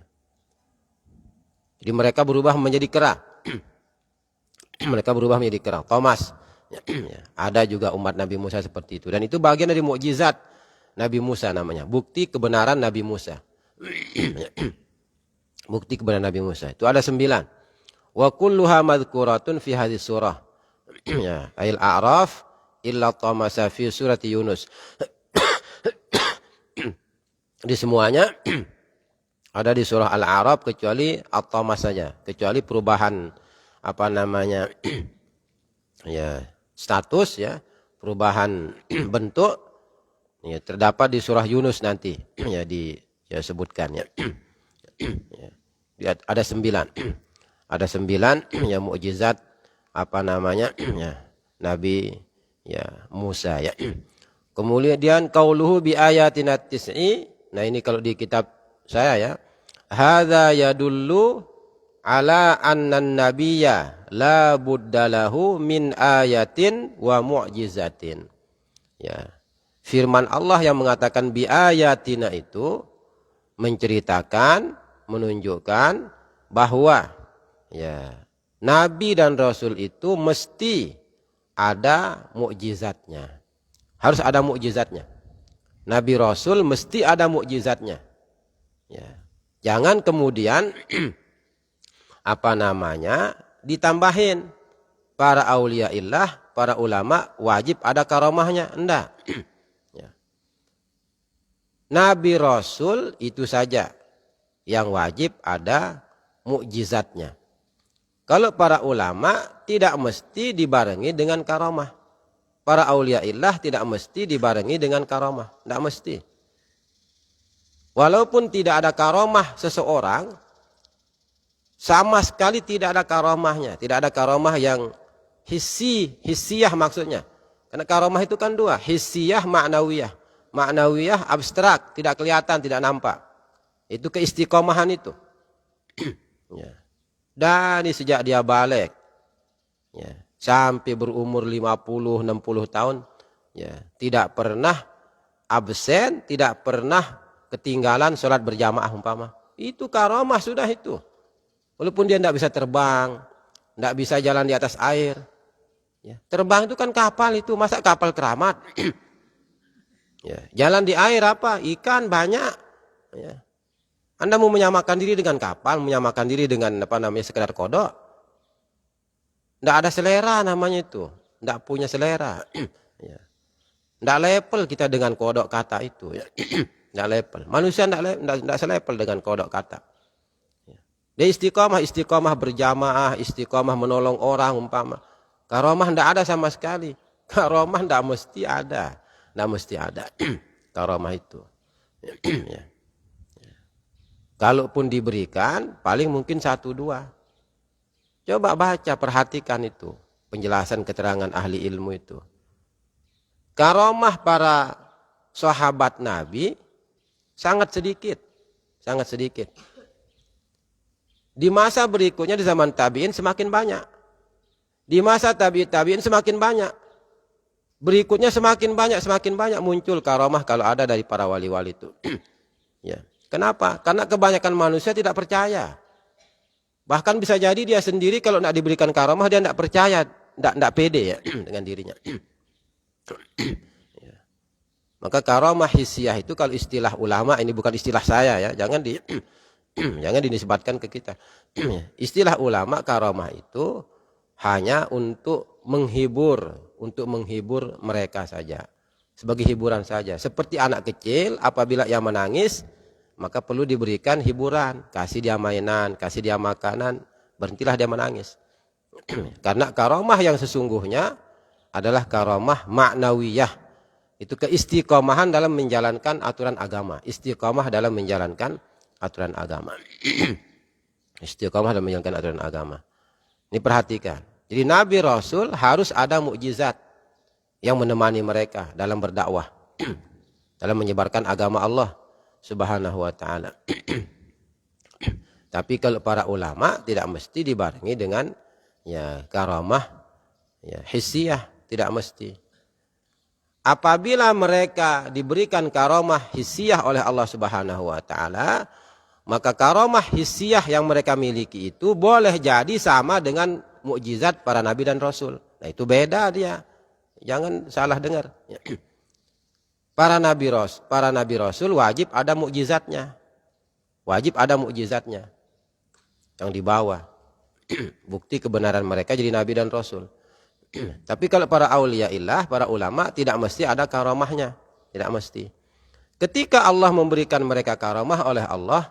Jadi mereka berubah menjadi kera. Mereka berubah menjadi kera. Thomas. Ya. Ada juga umat Nabi Musa seperti itu. Dan itu bagian dari mukjizat Nabi Musa namanya. Bukti kebenaran Nabi Musa. Bukti kebenaran Nabi Musa. Itu ada 9. Wa kulluha madhkuratun fi hadhihi surah. Ya, Al-A'raf illa Tamasa fi surati Yunus. Di semuanya ada di surah Al-A'raf kecuali At-Tamas saja, kecuali perubahan apa namanya ya, status ya, perubahan bentuk ya, terdapat di surah Yunus nanti ya sebutkan ya. Ya. Ada 9. Ada 9 ya mukjizat apa namanya ya, Nabi ya Musa ya. Kemudian qauluhu bi ayatina tis'i. Nah ini kalau di kitab saya ya. Hadza yadullu ala anna nabiyya la buddalahu min ayatin wa mu'jizatin. Ya. Firman Allah yang mengatakan bi ayatina itu menceritakan, menunjukkan bahwa ya Nabi dan Rasul itu mesti ada mukjizatnya. Harus ada mukjizatnya. Nabi Rasul mesti ada mukjizatnya. Ya. Jangan kemudian apa namanya ditambahin para auliaillah, para ulama wajib ada karamahnya. Enggak. Ya. Nabi Rasul itu saja yang wajib ada mukjizatnya. Kalau para ulama tidak mesti dibarengi dengan karamah. Para auliaillah tidak mesti dibarengi dengan karamah. Tidak mesti. Walaupun tidak ada karamah seseorang, sama sekali tidak ada karamahnya. Tidak ada karamah yang hissiyah maksudnya. Karena karamah itu kan 2. Hissiyah, ma'nawiyah. Ma'nawiyah abstrak, tidak kelihatan, tidak nampak. Itu keistiqomahan itu. Ya. Dari sejak dia balik ya, sampai berumur 50-60 tahun ya, tidak pernah absen, tidak pernah ketinggalan sholat berjamaah umpama. Itu karamah sudah itu. Walaupun dia tidak bisa terbang, tidak bisa jalan di atas air. Ya, terbang itu kan kapal itu, masa kapal keramat? Ya, jalan di air apa? Ikan banyak. Ya. Anda mau menyamakan diri dengan kapal, menyamakan diri dengan apa namanya sekedar kodok. Tidak ada selera namanya itu. Tidak punya selera. Ya. Tidak level kita dengan kodok kata itu. Ya. Tidak level. Manusia tidak selevel dengan kodok kata. Ya. Dia istiqomah berjamaah, istiqomah menolong orang umpama. Karamah tidak ada sama sekali. Karamah tidak mesti ada. Tidak mesti ada. Karamah itu. Ya. Kalaupun diberikan, paling mungkin 1-2. Coba baca, perhatikan itu. Penjelasan keterangan ahli ilmu itu. Karamah para sahabat Nabi sangat sedikit. Sangat sedikit. Di masa berikutnya, di zaman tabi'in semakin banyak. Di masa tabi'in semakin banyak. Berikutnya semakin banyak muncul karamah kalau ada dari para wali-wali itu. Ya. Kenapa? Karena kebanyakan manusia tidak percaya. Bahkan bisa jadi dia sendiri kalau tidak diberikan karamah dia tidak percaya, tidak pede ya dengan dirinya. Ya. Maka karamah hissiyah itu kalau istilah ulama, ini bukan istilah saya ya, jangan dinisbatkan ke kita. Istilah ulama karamah itu hanya untuk menghibur mereka saja. Sebagai hiburan saja. Seperti anak kecil apabila ia menangis, maka perlu diberikan hiburan, kasih dia mainan, kasih dia makanan, berhentilah dia menangis. Karena karamah yang sesungguhnya adalah karamah ma'nawiyah. Itu keistiqomahan dalam menjalankan aturan agama. Istiqomah dalam menjalankan aturan agama. Istiqomah dalam menjalankan aturan agama. Ini perhatikan. Jadi Nabi Rasul harus ada mukjizat yang menemani mereka dalam berdakwah. Dalam menyebarkan agama Allah Subhanahu wa ta'ala. Tapi kalau para ulama tidak mesti dibarengi dengan ya karamah ya hissiyah, tidak mesti. Apabila mereka diberikan karamah hissiyah oleh Allah Subhanahu wa taala, maka karamah hissiyah yang mereka miliki itu boleh jadi sama dengan mukjizat para nabi dan rasul. Nah, itu beda dia. Jangan salah dengar. Para nabi rasul wajib ada mukjizatnya. Wajib ada mukjizatnya yang dibawa. Bukti kebenaran mereka jadi nabi dan rasul. Tapi kalau para auliyaillah, para ulama tidak mesti ada karamahnya, tidak mesti. Ketika Allah memberikan mereka karamah oleh Allah,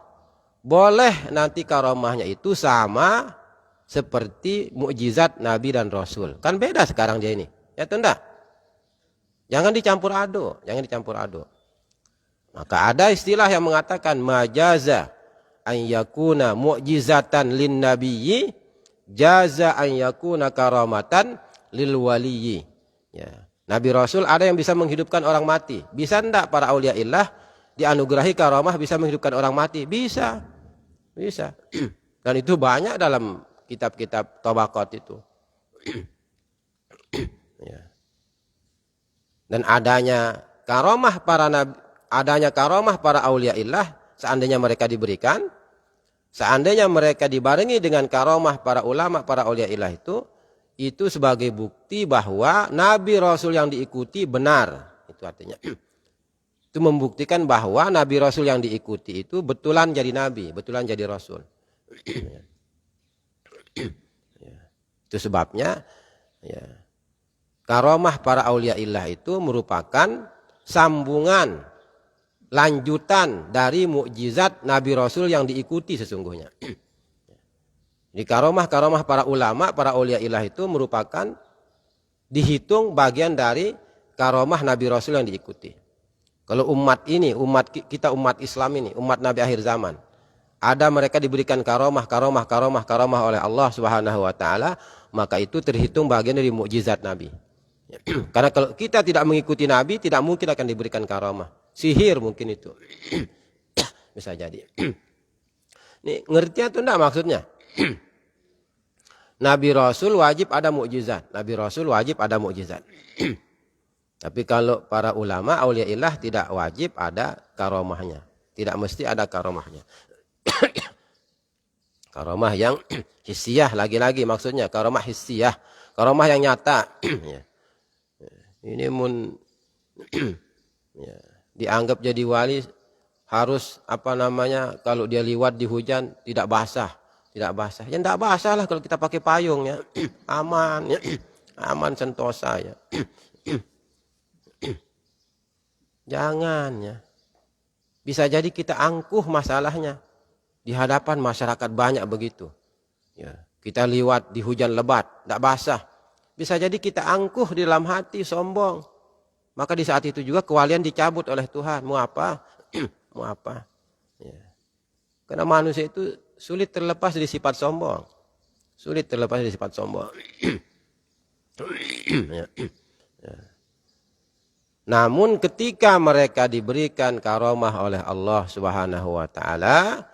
boleh nanti karamahnya itu sama seperti mukjizat nabi dan rasul. Kan beda sekarang dia ini. Ya tunda. Jangan dicampur aduk, jangan dicampur aduk. Maka ada istilah yang mengatakan majaza an yakuna mu'jizatan lin nabiyyi jaza an yakuna karamatan lil waliyyi. Ya. Nabi Rasul ada yang bisa menghidupkan orang mati. Bisa enggak para auliyaillah dianugerahi karamah bisa menghidupkan orang mati? Bisa. Bisa. Dan itu banyak dalam kitab-kitab tabaqat itu. Ya. Dan adanya karamah para auliyaillah, seandainya mereka diberikan, seandainya mereka dibarengi dengan karamah para ulama, para auliyaillah itu sebagai bukti bahwa nabi rasul yang diikuti benar. Itu artinya. Itu membuktikan bahwa nabi rasul yang diikuti itu betulan jadi nabi, betulan jadi rasul. Itu sebabnya ya, karamah para auliyaillah itu merupakan sambungan, lanjutan dari mukjizat nabi rasul yang diikuti sesungguhnya. Di karamah para ulama, para auliyaillah itu merupakan dihitung bagian dari karamah nabi rasul yang diikuti. Kalau umat ini, kita umat Islam ini, umat Nabi akhir zaman, ada mereka diberikan karamah oleh Allah Subhanahu wa taala, maka itu terhitung bagian dari mukjizat Nabi. Karena kalau kita tidak mengikuti Nabi, tidak mungkin akan diberikan karamah. Sihir mungkin itu. Bisa jadi. Nih, ngerti atau enggak maksudnya? Nabi Rasul wajib ada mukjizat. Nabi Rasul wajib ada mukjizat. Tapi kalau para ulama, auliyaillah tidak wajib ada karamahnya. Tidak mesti ada karamahnya. Karamah yang hissiyah, lagi-lagi maksudnya. Karamah hissiyah. Karamah yang nyata. Ini ya, dianggap jadi wali harus kalau dia liwat di hujan tidak basah. Tidak basah. Ya tidak basah lah kalau kita pakai payung ya. Aman ya. Aman sentosa ya. Jangan ya. Bisa jadi kita angkuh masalahnya. Di hadapan masyarakat banyak begitu. Ya, kita liwat di hujan lebat, tidak basah. Bisa jadi kita angkuh di dalam hati, sombong. Maka di saat itu juga kewalian dicabut oleh Tuhan. Mau apa? Mau apa? Ya. Karena manusia itu sulit terlepas dari sifat sombong. Sulit terlepas dari sifat sombong. Ya. Ya. Namun ketika mereka diberikan karamah oleh Allah Subhanahu wa taala,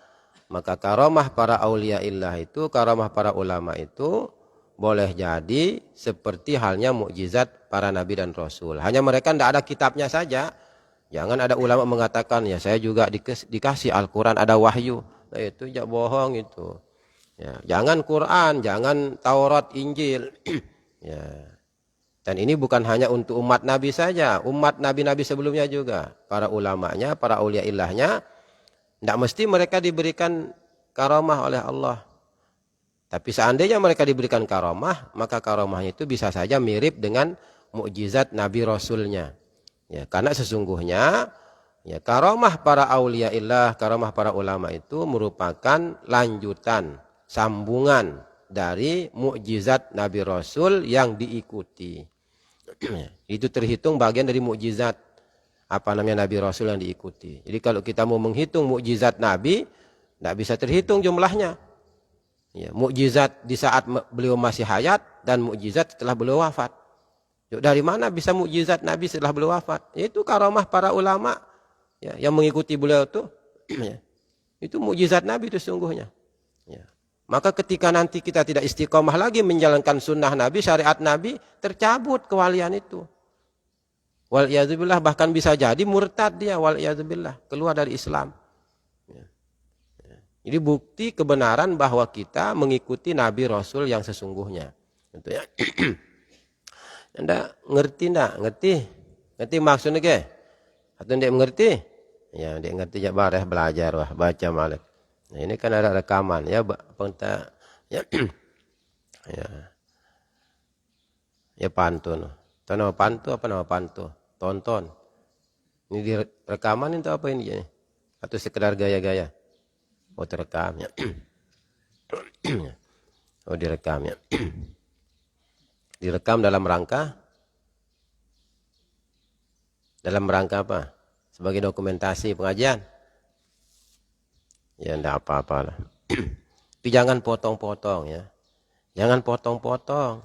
maka karamah para auliyaillah itu, karamah para ulama itu boleh jadi seperti halnya mukjizat para nabi dan rasul. Hanya mereka tidak ada kitabnya saja. Jangan ada ulama mengatakan, ya saya juga dikasih Al-Quran, ada wahyu. Nah, itu ya bohong itu. Ya, jangan Quran, jangan Taurat, Injil. Ya. Dan ini bukan hanya untuk umat Nabi saja, umat Nabi-Nabi sebelumnya juga. Para ulamanya, para auliyaillahnya, tidak mesti mereka diberikan karamah oleh Allah. Tapi seandainya mereka diberikan karamah, maka karamahnya itu bisa saja mirip dengan mukjizat Nabi Rasulnya. Ya, karena sesungguhnya ya, karamah para auliyaillah, karamah para ulama itu merupakan lanjutan, sambungan dari mukjizat Nabi Rasul yang diikuti. Itu terhitung bagian dari mukjizat Nabi Rasul yang diikuti. Jadi kalau kita mau menghitung mukjizat Nabi, tidak bisa terhitung jumlahnya. Ya, mukjizat di saat beliau masih hayat dan mukjizat setelah beliau wafat. Dari mana bisa mukjizat Nabi setelah beliau wafat? Itu karamah para ulama ya, yang mengikuti beliau itu. Ya, itu mukjizat Nabi itu sesungguhnya. Ya. Maka ketika nanti kita tidak istiqomah lagi menjalankan sunnah Nabi, syariat Nabi, tercabut kewalian itu. Wal'iyadzubillah, bahkan bisa jadi murtad dia, wal'iyadzubillah, keluar dari Islam. Jadi bukti kebenaran bahwa kita mengikuti Nabi Rasul yang sesungguhnya. Gitu ya. Anda ngerti enggak? Ngerti? Ngerti maksudnya ke? Atau tidak mengerti? Ya, dia ngerti ya bareh belajar wah, baca malik. Nah, ini kan ada rekaman ya, ya. Ya. Ya pantun. Itu nama pantu apa nama pantu? Tonton. Ini di rekaman itu apa ini ya? Atau sekedar gaya-gaya? Oh, terekam ya. Oh, direkam ya. Direkam dalam rangka apa? Sebagai dokumentasi pengajian. Ya enggak apa-apa lah. Tapi jangan potong-potong ya. Jangan potong-potong.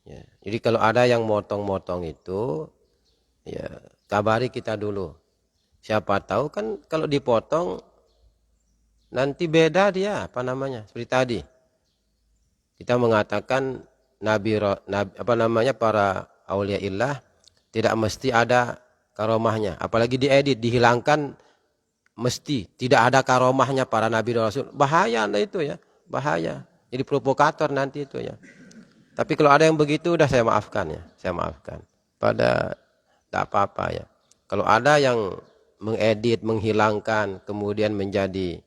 Ya. Jadi kalau ada yang motong-motong itu, ya kabari kita dulu. Siapa tahu kan kalau dipotong nanti beda dia, apa namanya? Seperti tadi. Kita mengatakan nabi apa namanya, para aulia illah tidak mesti ada karomahnya, apalagi diedit, dihilangkan mesti tidak ada karomahnya para nabi dan rasul. Bahaya itu ya, bahaya. Jadi provokator nanti itu ya. Tapi kalau ada yang begitu udah saya maafkan ya, saya maafkan. Pada tak apa-apa ya. Kalau ada yang mengedit, menghilangkan, kemudian menjadi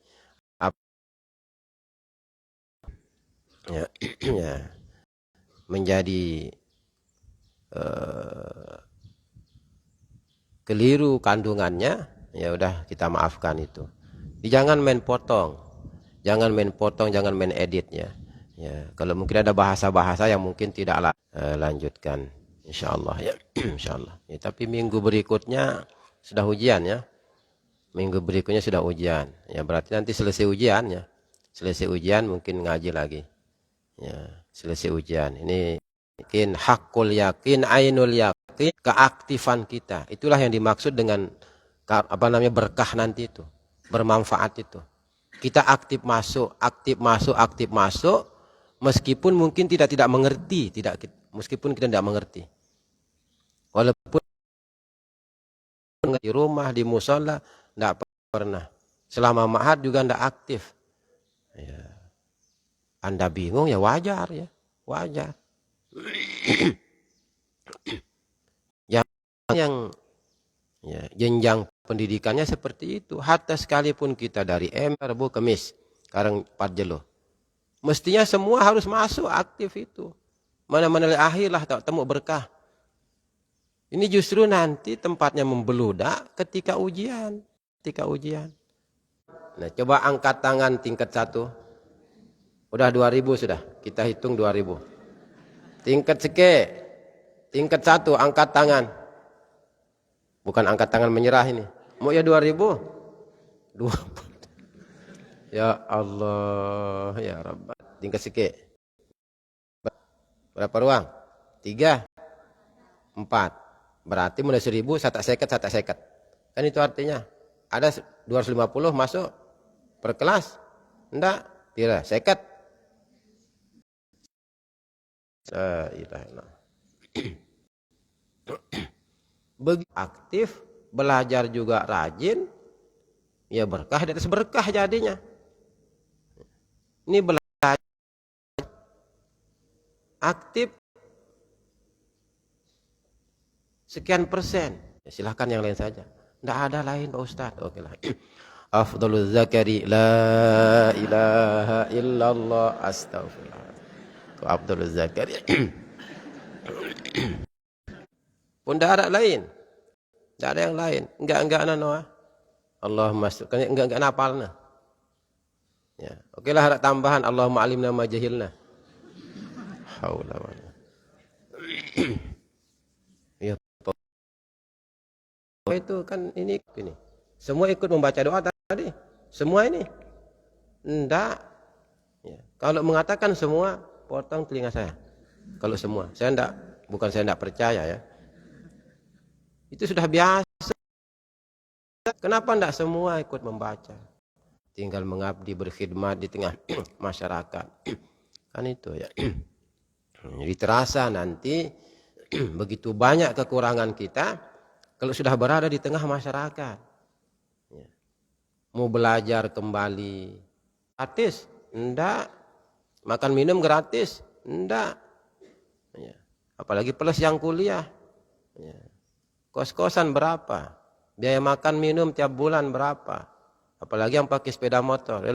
ya, ya, menjadi keliru kandungannya, ya udah kita maafkan itu. Jangan main potong, jangan main potong, jangan main editnya. Ya, kalau mungkin ada bahasa-bahasa yang mungkin tidak lanjutkan, insyaallah ya, insyaallah. Ya, tapi minggu berikutnya sudah ujian ya, minggu berikutnya sudah ujian. Ya berarti nanti selesai ujian ya, selesai ujian mungkin ngaji lagi. Ya, selesai ujian. Ini mungkin hakul yakin, ainul yakin, keaktifan kita. Itulah yang dimaksud dengan apa namanya berkah nanti itu, bermanfaat itu. Kita aktif masuk, aktif masuk, aktif masuk, meskipun mungkin tidak mengerti, meskipun kita tidak mengerti. Walaupun di rumah, di musola, tidak pernah. Selama ma'had juga tidak aktif. Ya. Anda bingung ya wajar ya, wajar. yang ya, jenjang pendidikannya seperti itu. Hatta sekalipun kita dari Rabu, Kamis, sekarang 4 Jelo. Mestinya semua harus masuk aktif itu. Mana-mana akhir lah tak temu berkah. Ini justru nanti tempatnya membeludak ketika ujian. Ketika ujian. Nah, coba angkat tangan tingkat 1. Udah 2000 sudah. Kita hitung 2000. Tingkat seke. Tingkat 1 angkat tangan. Bukan angkat tangan menyerah ini. Mau ya 2000? 20. Ya Allah, ya Rabb. Tingkat seke. Berapa ruang? 3, 4. Berarti mulai 1000, satu seket. Kan itu artinya. Ada 250 masuk per kelas. Enggak, tidak, seket. Begitu aktif, belajar juga rajin, ya berkah di atas berkah jadinya. Ini belajar aktif sekian persen, ya, silahkan yang lain saja. Tidak ada lain Pak Ustaz. Oke lah. Afdalul zakari la ilaha illallah astaghfirullah. Abdul Zakari. Pun tidak ada lain. Tidak ada yang lain. Enggak Noah. Allahumma kan enggak napalna. Ya. Oke lah ada tambahan Allahumma alimna ma jahilna. Haula wala. Ya. Itu kan ini. Semua ikut membaca doa tadi. Semua ini. Enggak. Ya. Kalau mengatakan semua, potong telinga saya. Kalau semua, saya enggak, bukan saya enggak percaya ya. Itu sudah biasa. Kenapa enggak semua ikut membaca? tinggal mengabdi berkhidmat di tengah masyarakat. Kan itu ya. Jadi terasa nanti begitu banyak kekurangan kita kalau sudah berada di tengah masyarakat. Ya. Mau belajar kembali gratis? Enggak. Makan minum gratis? Enggak. Ya. Apalagi plus yang kuliah. Ya. Kos-kosan berapa? Biaya makan minum tiap bulan berapa? Apalagi yang pakai sepeda motor.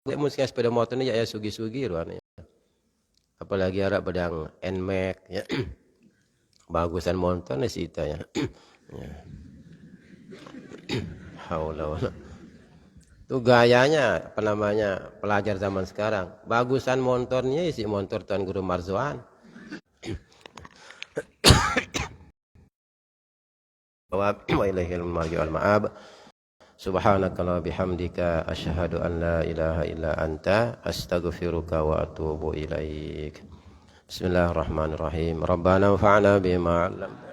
Mungkin sepeda motor ini ya sugi-sugi ruannya. Apalagi harap pedang NMAX ya. Bagusan motor nih sita ya. Ya. Haula wala. Itu gayanya apa namanya pelajar zaman sekarang. Bagusan motornya isi motor Tuan Guru Marzuan. Wa ilaihil marji wal ma'ab. Subhanaka wa bihamdika asyhadu an la ilaha illa anta astaghfiruka wa atubu ilaik. Bismillahirrahmanirrahim. Rabbana anfa'na bima 'allamtana